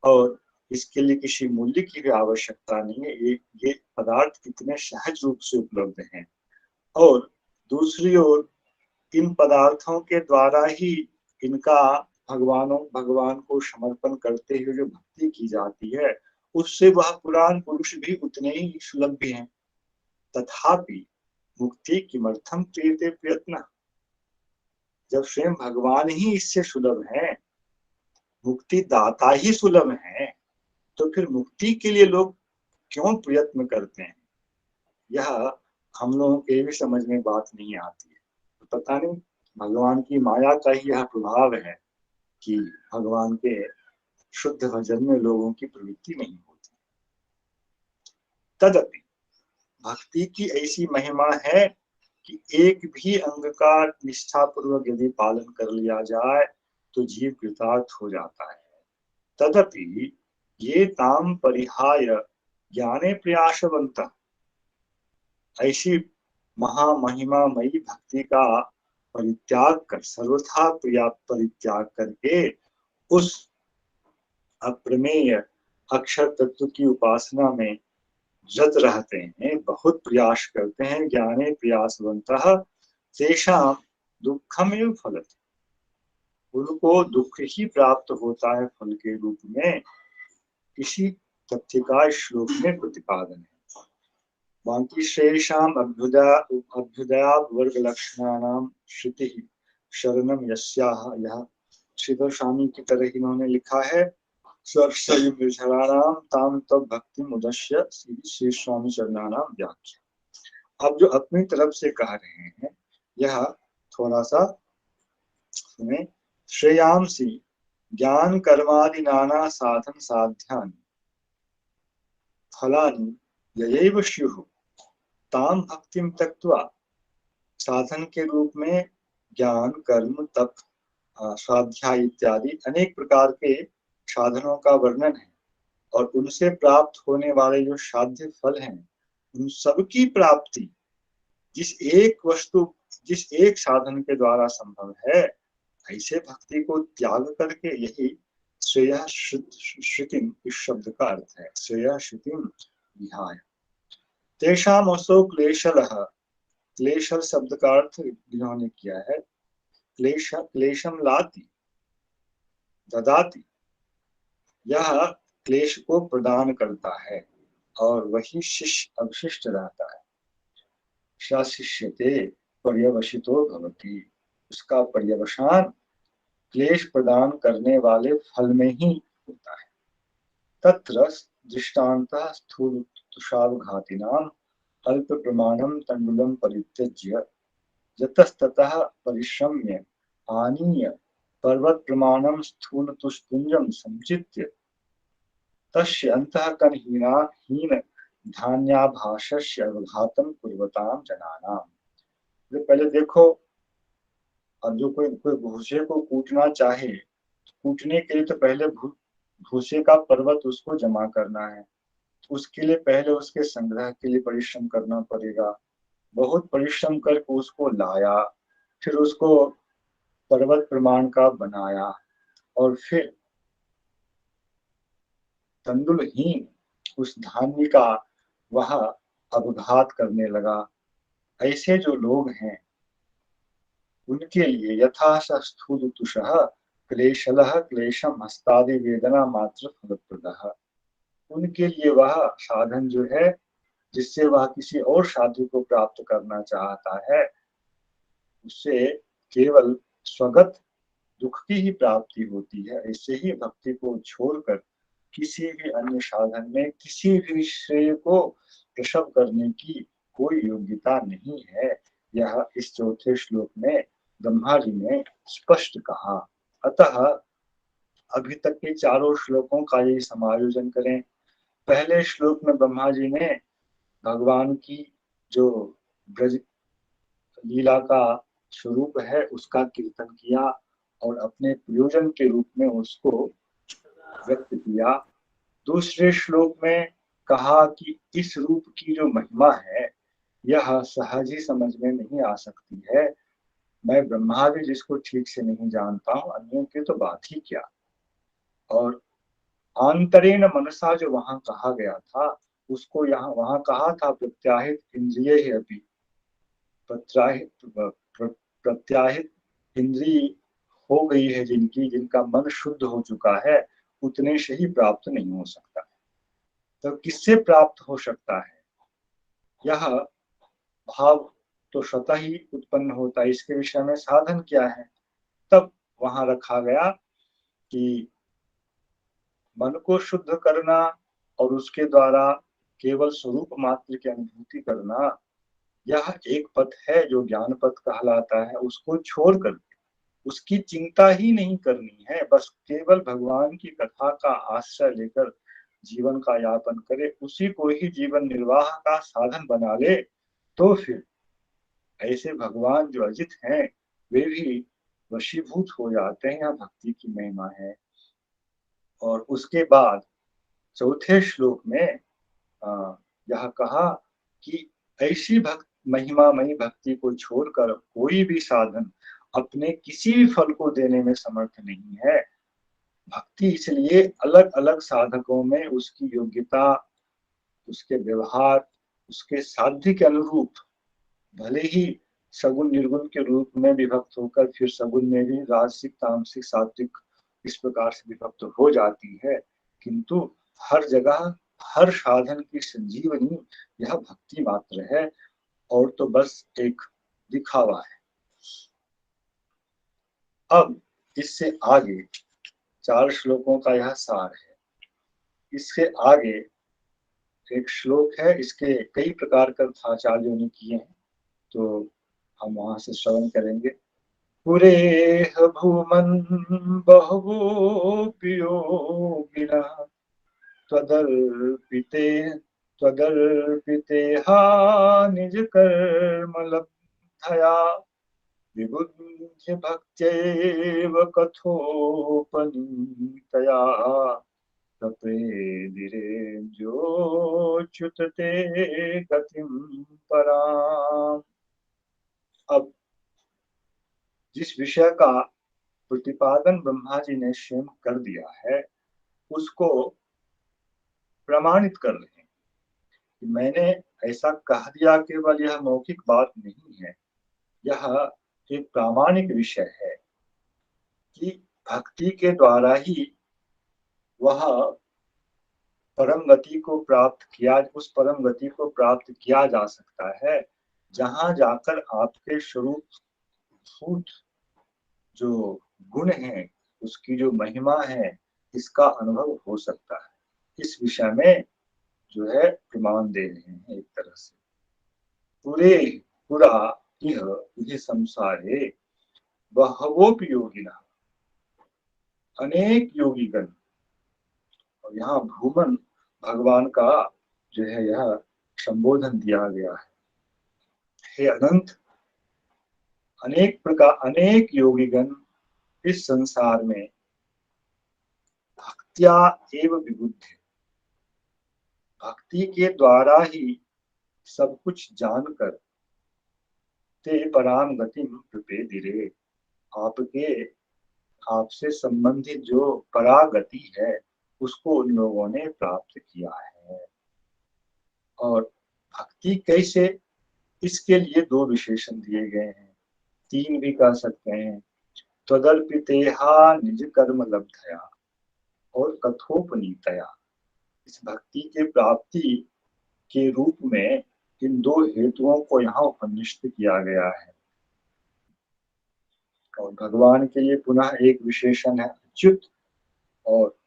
और इसके लिए किसी मूल्य की भी आवश्यकता नहीं है। ये पदार्थ कितने सहज रूप से उपलब्ध हैं। और दूसरी ओर इन पदार्थों के द्वारा ही इनका भगवान को समर्पण करते हुए जो भक्ति की जाती है, उससे वह पुराण पुरुष भी उतने ही सुलभ भी हैं। तथापि मुक्ति किमर्थम क्रियते प्रयत्न, जब स्वयं भगवान ही इससे सुलभ है, मुक्ति दाता ही सुलभ है, तो फिर मुक्ति के लिए लोग क्यों प्रयत्न करते हैं? यह हम लोगों के भी समझ में बात नहीं आती है। तो पता नहीं भगवान की माया का ही यह प्रभाव है कि भगवान के शुद्ध भजन में लोगों की प्रवृत्ति नहीं होती। तदपि भक्ति की ऐसी महिमा है कि एक भी अंग का निष्ठापूर्वक यदि पालन कर लिया जाए तो जीव कृतार्थ हो जाता है। तदपि ये ताम परिहाय ज्ञाने प्रयासवंत, ऐसी महामहिमामयी भक्ति का परित्याग कर, सर्वथा परित्याग करके उस अप्रमेय अक्षर तत्व की उपासना में रत रहते हैं, बहुत प्रयास करते हैं। ज्ञाने प्रयासवंतः तेषां दुःखमेव फलति, उनको दुख ही प्राप्त होता है फल के रूप में। इसी तथ्य का श्लोक में प्रतिपादन है। बाकी शेषाम अभ्युदया वर्ग लक्षणानाम श्रुति शरणम यस्याह, यह श्रीधर स्वामी की तरह इन्होंने लिखा है। सर्वशरीराणाम ताम तब भक्ति मुदश्य श्री स्वामी चरणानाम व्याख्या। अब जो अपनी तरफ से कह रहे हैं यह थोड़ा सा सुने। श्रेयांसी ज्ञान कर्मादि नाना साधन साध्यानि फलानि ययैव स्युः ताम भक्तिम त्यक्त्वा, साधन के रूप में ज्ञान, कर्म, तप, स्वाध्याय इत्यादि अनेक प्रकार के साधनों का वर्णन है और उनसे प्राप्त होने वाले जो साध्य फल हैं, उन सब की प्राप्ति जिस एक साधन के द्वारा संभव है, ऐसे भक्ति को त्याग करके, यही श्रेय श्रुतिम इस शब्द का अर्थ है। श्रेय श्रुतिम विहाय तेषाम असो क्लेशलः, क्लेशल शब्द का अर्थ इन्होंने किया है क्लेशम लाति ददाति, यह क्लेश को प्रदान करता है और वही शिष्य अवशिष्ट रहता है। शिष्यते पर्यवसितो भवति, उसका पर्यवसान क्लेश प्रदान करने वाले फल में ही होता है। तत्र दृष्टान्तः स्थूल तुषावघातिनां अल्प प्रमाणं तण्डुलं परित्यज्य यतस्ततः परिश्रम्य आनीय पर्वत प्रमाणं स्थूल तुष्पुंजं संचित्य तस्य हीन धान्याभासस्य अवघातं कुर्वतां जनानां। तो पहले देखो, अब जो कोई भूसे को कूटना चाहे, कूटने के लिए तो पहले भूसे का पर्वत उसको जमा करना है, उसके लिए पहले उसके संग्रह के लिए परिश्रम करना पड़ेगा। बहुत परिश्रम करके उसको लाया, फिर उसको पर्वत प्रमाण का बनाया और फिर तंडुलहीन उस धान्य का वह अवघात करने लगा। ऐसे जो लोग हैं उनके लिए यथा स्थूल तुषः क्लेशलः क्लेशम हस्तादि वेदना मात्र फलप्रदः, उनके लिए वह साधन जो है जिससे वह किसी और साधु को प्राप्त करना चाहता है, उससे केवल स्वगत दुख की ही प्राप्ति होती है। ऐसे ही भक्ति को छोड़कर किसी भी अन्य साधन में किसी भी श्रेय को प्रसव करने की कोई योग्यता नहीं है। यह इस चौथे श्लोक में ब्रह्मा जी ने स्पष्ट कहा। अतः अभी तक के चारों श्लोकों का यही समायोजन करें। पहले श्लोक में ब्रह्मा जी ने भगवान की जो ब्रज लीला का स्वरूप है उसका कीर्तन किया और अपने प्रयोजन के रूप में उसको व्यक्त किया। दूसरे श्लोक में कहा कि इस रूप की जो महिमा है यह सहज ही समझ में नहीं आ सकती है। मैं ब्रह्मा भी जिसको ठीक से नहीं जानता हूँ, अन्यों की तो बात ही क्या। और आंतरेण मनसा जो वहां कहा गया था उसको यहाँ वहां कहा था प्रत्याहित इंद्रिय ही अभी प्रत्याहित इंद्रिय हो गई है जिनकी, जिनका मन शुद्ध हो चुका है, उतने से ही प्राप्त नहीं हो सकता। तो किससे प्राप्त हो सकता है? यह भाव तो स्वतः ही उत्पन्न होता है। इसके विषय में साधन क्या है? तब वहां रखा गया कि मन को शुद्ध करना और उसके द्वारा केवल स्वरूप मात्र की अनुभूति करना, यह एक पथ है जो ज्ञान पथ कहलाता है। उसको छोड़कर उसकी चिंता ही नहीं करनी है, बस केवल भगवान की कथा का आश्रय लेकर जीवन का यापन करे, उसी को ही जीवन निर्वाह का साधन बना ले, तो फिर ऐसे भगवान जो अजित हैं वे भी वशीभूत हो जाते हैं। यह भक्ति की महिमा है। और उसके बाद चौथे श्लोक में यह कहा कि ऐसी भक्त महिमामयी भक्ति को छोड़कर कोई भी साधन अपने किसी भी फल को देने में समर्थ नहीं है। भक्ति इसलिए अलग अलग साधकों में उसकी योग्यता, उसके व्यवहार, उसके साध्य के अनुरूप, भले ही सगुण निर्गुण के रूप में विभक्त होकर फिर सगुण में भी राजसिक तामसिक सात्विक इस प्रकार से विभक्त हो जाती है, किंतु हर जगह हर साधन की संजीवनी यह भक्ति मात्र है और तो बस एक दिखावा है। अब इससे आगे 4 श्लोकों का यह सार है। इससे आगे एक श्लोक है, इसके कई प्रकार कर आचार्यों ने किए हैं, तो हम वहां से श्रवण करेंगे। पुरेह भूमन् बहवोऽपि योगिनः त्वदर्पिते त्वदर्पितेहा निजकर्मलब्धया विबुध्य भक्त्यैव कथोपनीतया तपेदिरेज्योच्युत ते गतिं पराम्। अब जिस विषय का प्रतिपादन ब्रह्मा जी ने स्वयं कर दिया है उसको प्रमाणित कर रहे हैं कि मैंने ऐसा कह दिया, केवल यह मौखिक बात नहीं है, यह एक प्रामाणिक विषय है कि भक्ति के द्वारा ही वह परम गति को प्राप्त किया, उस परम गति को प्राप्त किया जा सकता है जहां जाकर आपके स्वरूप जो गुण है, उसकी जो महिमा है, इसका अनुभव हो सकता है। इस विषय में जो है प्रमाण दे रहे हैं एक तरह से। पूरे पूरा यह संसारे बहवोपि योगिना, अनेक योगीगण, और यहाँ भूमन भगवान का जो है यह संबोधन दिया गया है। हे अनंत, अनेक योगीगण इस संसार में भक्त्या एव विबुद्ध, भक्ति के द्वारा ही सब कुछ जानकर ते पराम गति प्रपेदिरे, आपके आपसे संबंधित जो परागति है उसको उन लोगों ने प्राप्त किया है। और भक्ति कैसे, इसके लिए 2 विशेषण दिए गए हैं, 3 भी कह सकते हैं। त्वदर्पितेहा निज कर्म लब्धया और कथोपनीतया। इस भक्ति के प्राप्ति के रूप में इन 2 हेतुओं को यहाँ उपनिष्ठ किया गया है। और भगवान के लिए पुनः एक विशेषण है अच्युत। और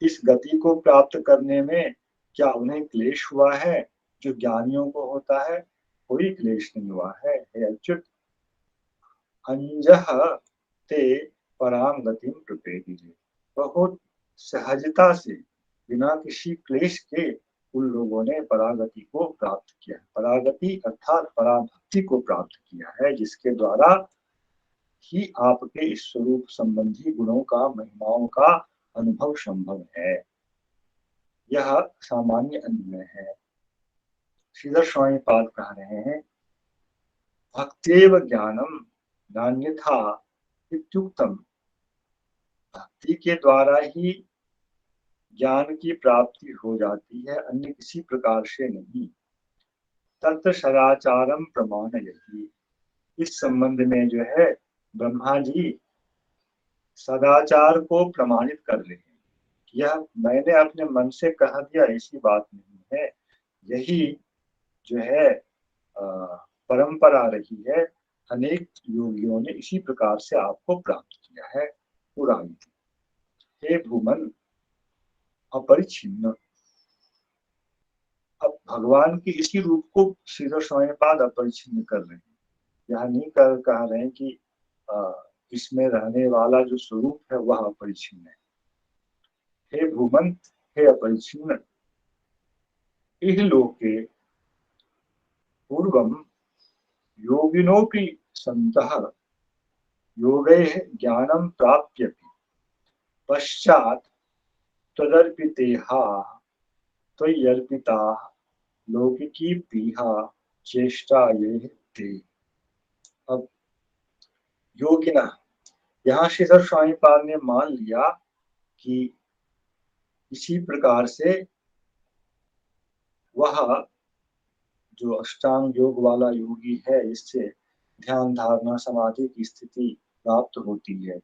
इस गति को प्राप्त करने में क्या उन्हें क्लेश हुआ है? जो ज्ञानियों को होता है कोई क्लेश नहीं हुआ है। हे अच्युत, अंजह ते पराम गतिम प्रपेति। बहुत सहजता से बिना किसी क्लेश के उन लोगों ने परागति को प्राप्त किया। परागति अर्थात पराभक्ति को प्राप्त किया है, जिसके द्वारा ही आपके इस स्वरूप संबंधी गुणों का, महिमाओं का अनुभव संभव है। यह सामान्य अन्वय है। श्रीधर स्वामी पाद कह रहे हैं, भक्तेव ज्ञानम नान्यथा इत्युक्तम। भक्ति के द्वारा ही ज्ञान की प्राप्ति हो जाती है, अन्य किसी प्रकार से नहीं। तत् सदाचारम प्रमाणयति। इस संबंध में जो है ब्रह्मा जी सदाचार को प्रमाणित कर रहे हैं। यह मैंने अपने मन से कह दिया ऐसी बात नहीं है, यही जो है परंपरा रही है। अनेक योगियों ने इसी प्रकार से आपको प्राप्त किया है। पुरानी हे भूमन अपरिछिन्न। अब भगवान के इसी रूप को श्रीधर स्वामी पाद अपरिछिन्न कर रहे हैं। यह नहीं कह रहे हैं कि इसमें रहने वाला जो स्वरूप है वह अपरिछिन्न है। हे भूमन, हे अपरिछिन्न, इह लोके पूर्वम योगिनोपि सन्तः योगैः ज्ञानं प्राप्यपि पश्चात् त्वदर्पितेहाः त्वय्यर्पिताः लौकिकी प्रीहा चेष्टायैः ते। अब योगिना, यहाँ श्रीधर स्वामी पाद ने मान लिया कि इसी प्रकार से वह जो अष्टांग योग वाला योगी है, इससे ध्यान धारणा समाधि की स्थिति प्राप्त होती है।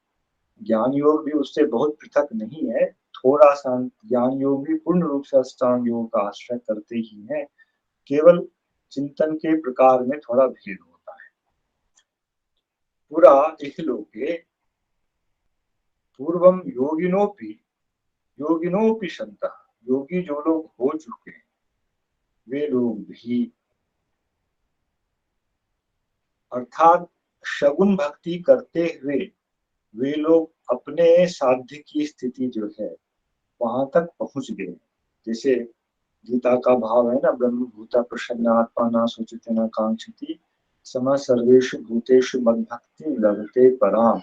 ज्ञान योग भी उससे बहुत पृथक नहीं है। थोड़ा सा ज्ञान योग भी पूर्ण रूप से अष्टांग योग का आश्रय करते ही है, केवल चिंतन के प्रकार में थोड़ा भेद होता है। पूरा इह लोके पूर्वम योगिनोपि सन्तः। योगी जो लोग हो चुके हैं वे लोग भी, अर्थात शगुन भक्ति करते हुए वे लोग अपने साध्य की स्थिति जो है वहां तक पहुंच गए। जैसे गीता का भाव है ना, ब्रह्म भूता प्रसन्न आत्मा न सोचते न कांक्षति सम सर्वेषु भूतेषु मद्भक्ति लभते पराम।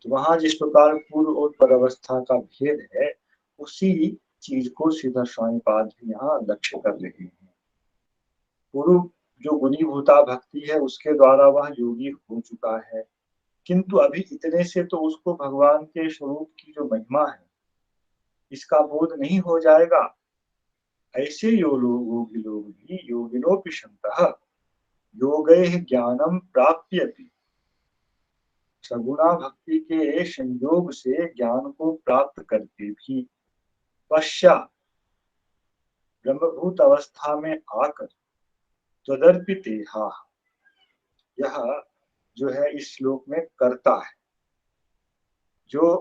तो वहां जिस प्रकार पूर्व और पर अवस्था का भेद है, उसी चीज को श्रीधर स्वामी पाद भी यहाँ लक्ष्य कर रहे हैं। पूर्व जो गुणीभूता भक्ति है उसके द्वारा वह योगी हो चुका है, किंतु अभी इतने से तो उसको भगवान के स्वरूप की जो महिमा है इसका बोध नहीं हो जाएगा। ऐसे योगी लोग भी योगिनोपि सन्तः योगैः ज्ञानं प्राप्यपि। सगुणा भक्ति के संयोग से ज्ञान को प्राप्त करके भी पश्चात ब्रह्मभूत अवस्था में आकर त्वदर्पितेहा, यह जो है इस श्लोक में कर्ता है। जो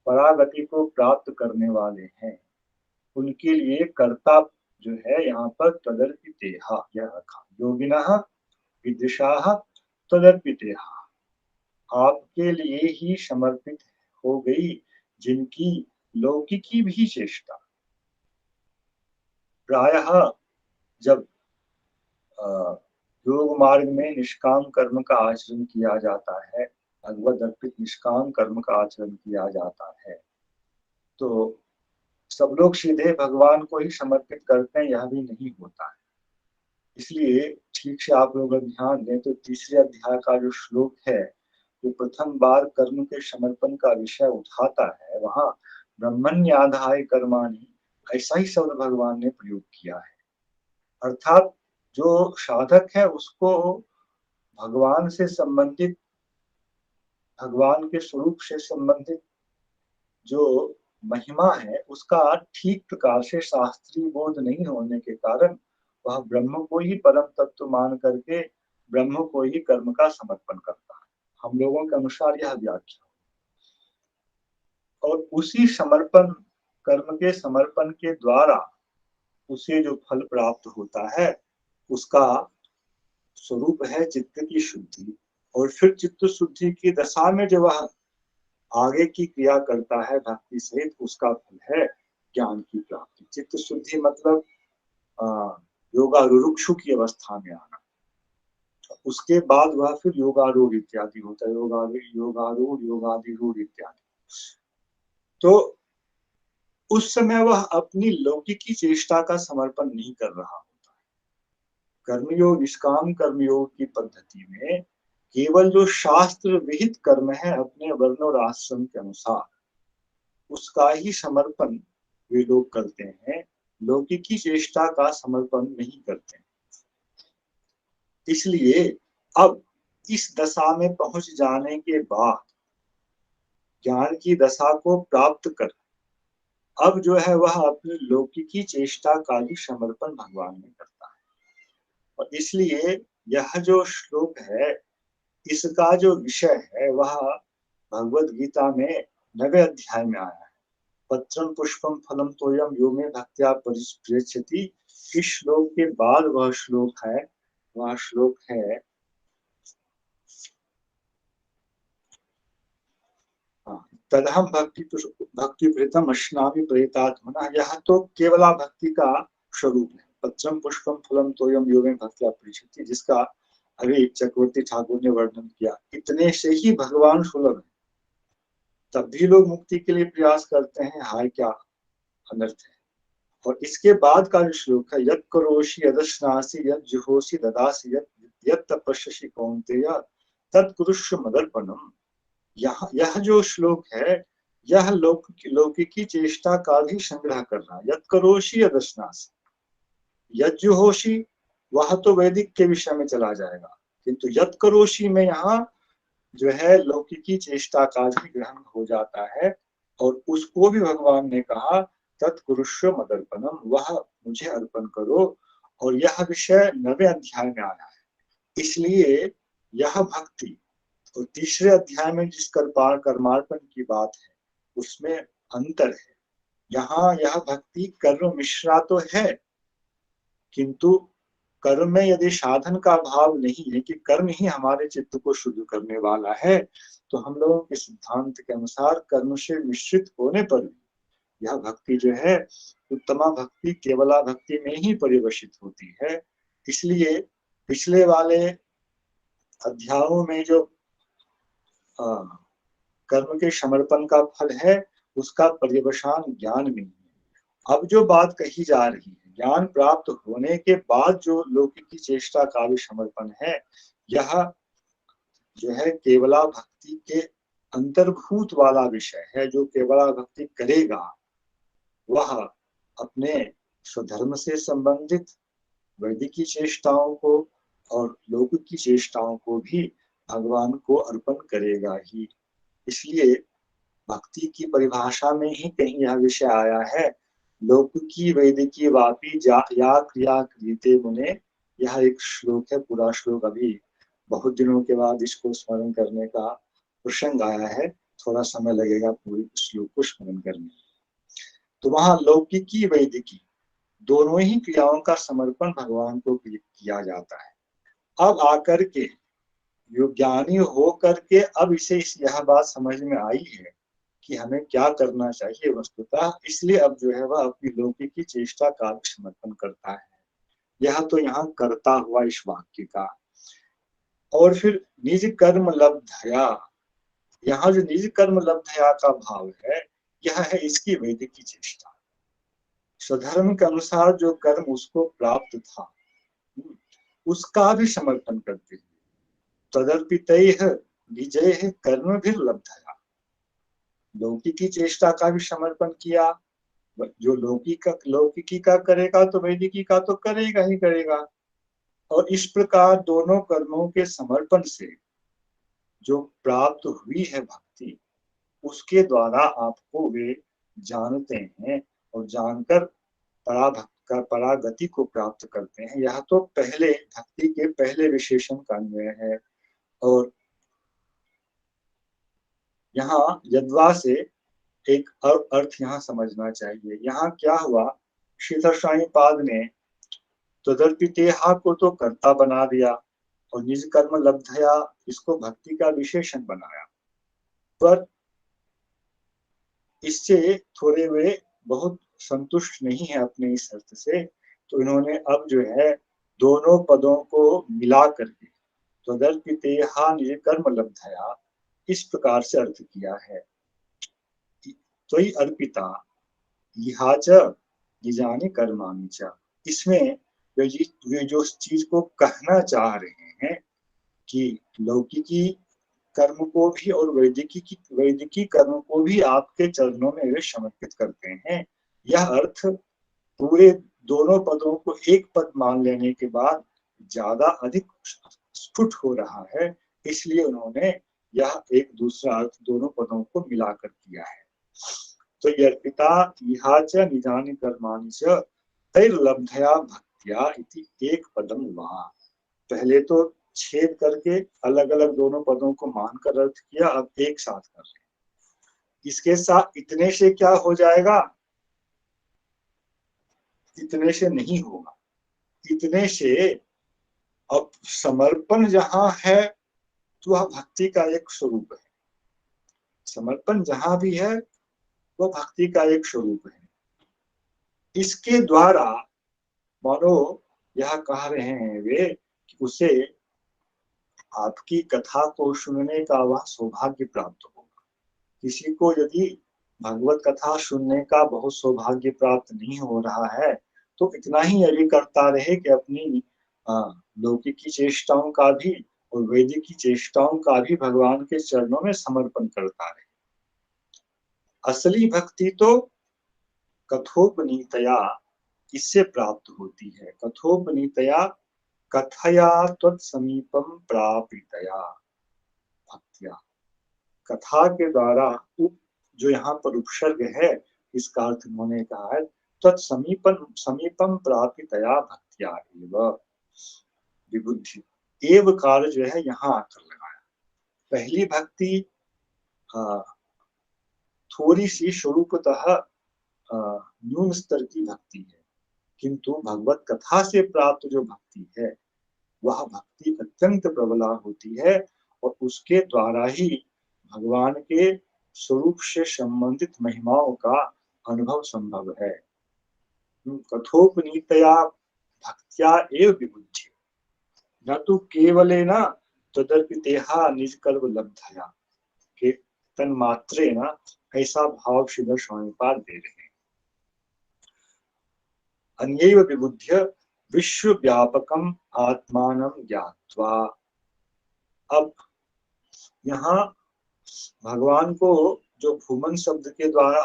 परागति को प्राप्त करने वाले हैं उनके लिए कर्ता जो है यहाँ पर त्वदर्पितेहा यह रखा। योगिनः विदुषाः त्वदर्पितेहा, आपके लिए ही समर्पित हो गई जिनकी लौकिकी भी चेष्टा। प्रायः जब योग मार्ग में निष्काम कर्म का आचरण किया जाता है, भगवद अर्पित निष्काम कर्म का आचरण किया जाता है, तो सब लोग सीधे भगवान को ही समर्पित करते हैं, यह भी नहीं होता है। इसलिए ठीक से आप लोग ध्यान दें तो तीसरे अध्याय का जो श्लोक है जो प्रथम बार कर्म के समर्पण का विषय उठाता है, वहां ब्रह्मण्याधाय कर्माणि ऐसा ही शब्द भगवान ने प्रयोग किया है। अर्थात जो साधक है उसको भगवान से संबंधित, भगवान के स्वरूप से संबंधित जो महिमा है उसका ठीक प्रकार से शास्त्रीय बोध नहीं होने के कारण वह ब्रह्म को ही परम तत्व मान करके ब्रह्म को ही कर्म का समर्पण करता है। हम लोगों के अनुसार यह व्याख्या, और उसी समर्पण कर्म के समर्पण के द्वारा उसे जो फल प्राप्त होता है उसका स्वरूप है चित्त की शुद्धि। और फिर चित्त शुद्धि की दशा में जो वह आगे की क्रिया करता है भक्ति सहित, उसका फल है ज्ञान की प्राप्ति। चित्त शुद्धि मतलब योगारूढ़ की अवस्था में आना। उसके बाद वह फिर योगारूढ़ इत्यादि होता है, योगारूढ़ योगाधिरूढ़ इत्यादि। तो उस समय वह अपनी लौकिकी चेष्टा का समर्पण नहीं कर रहा होता है। कर्मयोग, निष्काम कर्मयोग की पद्धति में केवल जो शास्त्र विहित कर्म है अपने वर्ण और आश्रम के अनुसार, उसका ही समर्पण वे लोग करते हैं, लौकिकी चेष्टा का समर्पण नहीं करते। इसलिए अब इस दशा में पहुंच जाने के बाद, ज्ञान की दशा को प्राप्त कर, अब जो है वह अपनी लौकिकी चेष्टा का ही समर्पण भगवान में करता है। और इसलिए यह जो श्लोक है, इसका जो विषय है वह भगवद गीता में 9वें अध्याय में आया है। पत्रम पुष्पम फलम तोयम यो मे भक्त्या परिस्पृच्छति। इस श्लोक के बाद वह श्लोक है, वह श्लोक है तदहम भक्ति प्रीतम अश्नामि प्रेतात्मना। यह तो केवला भक्ति का स्वरूप है। पत्रम पुष्पम फलम तोयम यो मे भक्त्या परिस्पृच्छति, जिसका अभी चक्रवर्ती ठाकुर ने वर्णन किया। इतने से ही भगवान सुलभ है, तब भी लोग मुक्ति के लिए प्रयास करते हैं। हाय क्या अनर्थ है। और इसके बाद का जो श्लोक है, यत् करोषि यदश्नासि यत् जुहोषि ददासि यत् तपस्यसि कौन्तेय तत्कुरुष्व मदर्पणम। यह जो श्लोक है, यह लौकिकी चेष्टा का भी संग्रह कर रहा है। यत् करोषि यदश्नासि, यत् जुहोषि वह तो वैदिक के विषय में चला जाएगा, किंतु यत् करोषि में यहाँ जो है लौकिकी चेष्टा का भी ग्रहण हो जाता है। और उसको भी भगवान ने कहा तत्कुरुष्व मदर्पणम, वह मुझे अर्पण करो। और यह विषय 9वें अध्याय में आया है। इसलिए यह भक्ति, और तीसरे अध्याय में जिस कर्मार्पण की बात है उसमें अंतर है। यहाँ यह भक्ति कर्म मिश्रा तो है, किंतु कर्म में यदि साधन का भाव नहीं है कि कर्म ही हमारे चित्त को शुद्ध करने वाला है, तो हम लोगों के सिद्धांत के अनुसार कर्म से मिश्रित होने पर भी यह भक्ति जो है उत्तमा भक्ति केवला भक्ति में ही परिवर्तित होती है। इसलिए पिछले वाले अध्यायों में जो कर्म के समर्पण का फल है, उसका पर्यवसान ज्ञान में है। अब जो बात कही जा रही है, ज्ञान प्राप्त होने के बाद जो लौकिक चेष्टा का भी समर्पण है, यह जो है केवला भक्ति के अंतर्भूत वाला विषय है। जो केवला भक्ति करेगा वह अपने स्वधर्म से संबंधित वैदिकी चेष्टाओं को और लौकिक चेष्टाओं को भी भगवान को अर्पण करेगा ही। इसलिए भक्ति की परिभाषा में ही कहीं यह विषय आया है, लौकिकी वैदिकी वापी या क्रिया क्रियते मुने। यह एक श्लोक है, पूरा श्लोक अभी बहुत दिनों के बाद इसको स्मरण करने का प्रसंग आया है। थोड़ा समय लगेगा पूरी श्लोक को स्मरण करने। तो वहां लौकिकी वैदिकी दोनों ही क्रियाओं का समर्पण भगवान को किया जाता है। अब आकर के ज्ञानी हो करके अब इसे यह बात समझ में आई है कि हमें क्या करना चाहिए वस्तुतः। इसलिए अब जो है वह अपनी लौकिकी चेष्टा का भी समर्पण करता है। यह तो यहाँ करता हुआ इस वाक्य का। और फिर निज कर्म लब्धया, यहाँ जो निज कर्म लब्धया का भाव है, यह है इसकी वैदिकी चेष्टा। स्वधर्म के अनुसार जो कर्म उसको प्राप्त था, उसका भी समर्पण करते हैं। तदर्पितैः विजय कर्म भी लब्धया, लौकिकी चेष्टा का भी समर्पण किया। जो लौकिकी का करेगा तो वैदिकी का तो करेगा ही करेगा। और इस प्रकार दोनों कर्मों के समर्पण से जो प्राप्त हुई है भक्ति, उसके द्वारा आपको वे जानते हैं और जानकर परागति को प्राप्त करते हैं। यह तो पहले भक्ति के पहले विशेषण का अन्वय है। और यहाँ यद्वा से एक अर्थ यहाँ समझना चाहिए। यहाँ क्या हुआ श्रीधर स्वामी पाद ने तदर्पितेहा को तो कर्ता बना दिया और निज कर्म लब्धया इसको भक्ति का विशेषण बनाया, पर इससे थोड़े वे बहुत संतुष्ट नहीं है अपने इस अर्थ से, तो इन्होंने अब जो है दोनों पदों को मिला करके तदर्पितेहा निज कर्म लब्धया इस प्रकार से अर्थ किया है। त्वयि अर्पिता इहा च निजानि कर्माणि च, इसमें वे जो चीज को कहना चाह रहे हैं कि लौकिकी कर्म को भी और वैदिकी कर्म को भी आपके चरणों में वे समर्पित करते हैं। यह अर्थ पूरे दोनों पदों को एक पद मान लेने के बाद ज्यादा अधिक स्फुट हो रहा है, इसलिए उन्होंने यह एक दूसरा अर्थ दोनों पदों को मिलाकर किया है। तो अर्पिता इहा च निजानि कर्माणि च तैर्लब्धया भक्त्या इति एक पदम वहा। पहले तो छेद करके अलग अलग दोनों पदों को मानकर अर्थ किया, अब एक साथ कर रहे हैं। इसके साथ इतने से क्या हो जाएगा, इतने से नहीं होगा। इतने से अब समर्पण जहां है तो वह भक्ति का एक स्वरूप है, समर्पण जहां भी है वह भक्ति का एक स्वरूप है। इसके द्वारा मानो यह कह रहे हैं वे कि उसे आपकी कथा को सुनने का वह सौभाग्य प्राप्त होगा। किसी को यदि भगवत कथा सुनने का बहुत सौभाग्य प्राप्त नहीं हो रहा है तो इतना ही यदि करता रहे कि अपनी लौकिकी चेष्टाओं का भी और वैदिकी चेष्टाओं का भी भगवान के चरणों में समर्पण करता रहे। असली भक्ति तो कथोपनीतया इससे प्राप्त होती है। कथोपनीतया कथया त्वत्समीपम प्रापितया भक्त्या, कथा के द्वारा जो यहाँ पर उपसर्ग है इसका अर्थ उन्होंने कहा है तत्समीपम प्रापितया भक्त्या एव विबुद्धि। एव कार्य जो है यहाँ आकर लगाया। पहली भक्ति थोड़ी सी स्वरूपतः न्यून स्तर की भक्ति है, किंतु भगवत कथा से प्राप्त जो भक्ति है वह भक्ति अत्यंत प्रबला होती है और उसके द्वारा ही भगवान के स्वरूप से संबंधित महिमाओं का अनुभव संभव है। कथोपनीतया भक्त्या एव विबुद्धि न तो केवलेन तदर्पितेहा निज कर्म लब्धया के तन्मात्रेण, ऐसा भाव श्रीधर स्वामी पाद दे रहे हैं। अन्यैव विबुध्य विश्वव्यापकम आत्मानं ज्ञात्वा। अब यहाँ भगवान को जो भूमन शब्द के द्वारा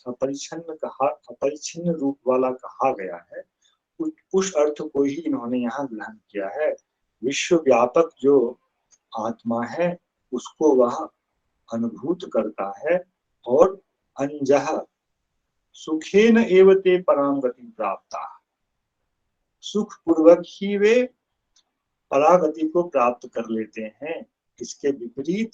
अपरिच्छिन्न रूप वाला कहा गया है उस अर्थ को ही इन्होंने यहाँ ग्रहण किया है। विश्वव्यापक जो आत्मा है उसको वह अनुभूत करता है और अंजह सुखेन एव ते पराम गति प्राप्ता, सुख पूर्वक ही वे परागति को प्राप्त कर लेते हैं। इसके विपरीत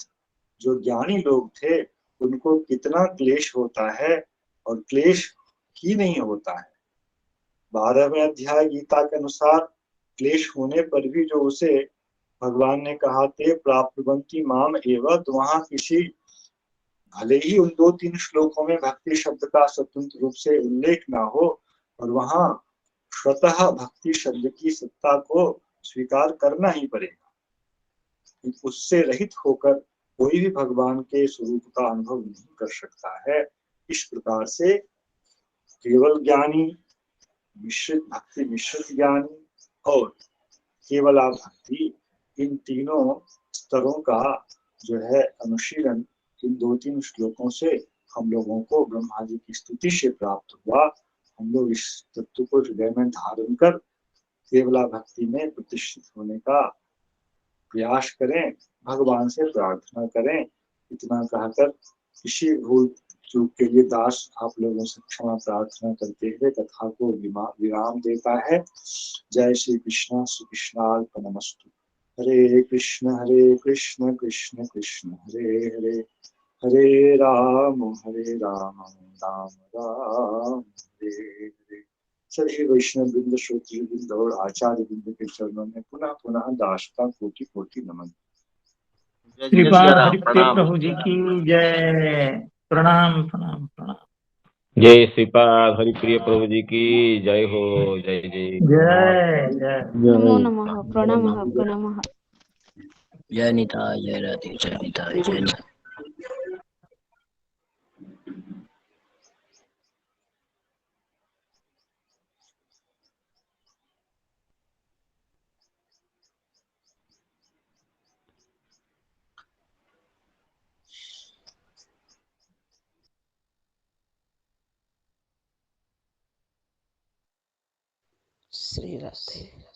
जो ज्ञानी लोग थे उनको कितना क्लेश होता है और क्लेश ही नहीं होता है। 12वें अध्याय गीता के अनुसार क्लेश होने पर भी जो उसे भगवान ने कहा थे प्राप्तवंती माम एवं, तो वहां किसी भले ही उन 2-3 श्लोकों में भक्ति शब्द का स्वतंत्र रूप से उल्लेख ना हो और वहां स्वतः भक्ति शब्द की सत्ता को स्वीकार करना ही पड़ेगा। उससे रहित होकर कोई भी भगवान के स्वरूप का अनुभव नहीं कर सकता है। इस प्रकार से केवल ज्ञानी, मिश्रित भक्ति, मिश्रित ज्ञानी और केवला भक्ति, इन तीनों स्तरों का जो है अनुशीलन इन 2-3 श्लोकों से हम लोगों को ब्रह्मा जी की स्तुति से प्राप्त हुआ। हम लोग इस तत्व को हृदय में धारण कर केवला भक्ति में प्रतिष्ठित होने का प्रयास करें, भगवान से प्रार्थना करें। इतना कहकर किसी भूल चूक के लिए दास आप लोगों से क्षमा प्रार्थना करते हुए कथा को विराम देता है। जय श्री कृष्ण, श्री कृष्णार्पणमस्तु। हरे कृष्ण कृष्ण कृष्ण हरे हरे, हरे राम राम राम हरे हरे। सभी वैष्णव वृंद, श्रोत्री वृंद और आचार्य वृंद के चरणों में पुनः पुनः दासता कोटि कोटि नमन। श्रीपाद हरिप्रिय प्रभु जी की जय। प्रणाम प्रणाम प्रणाम। जय श्रीपाद हरिप्रिय प्रभु जी की जय हो। जय जय जय जय। नमो नमः। प्रणामः प्रणामः। जय निताय, जय राधे, जय निताय, जय निताय। श्री राधे।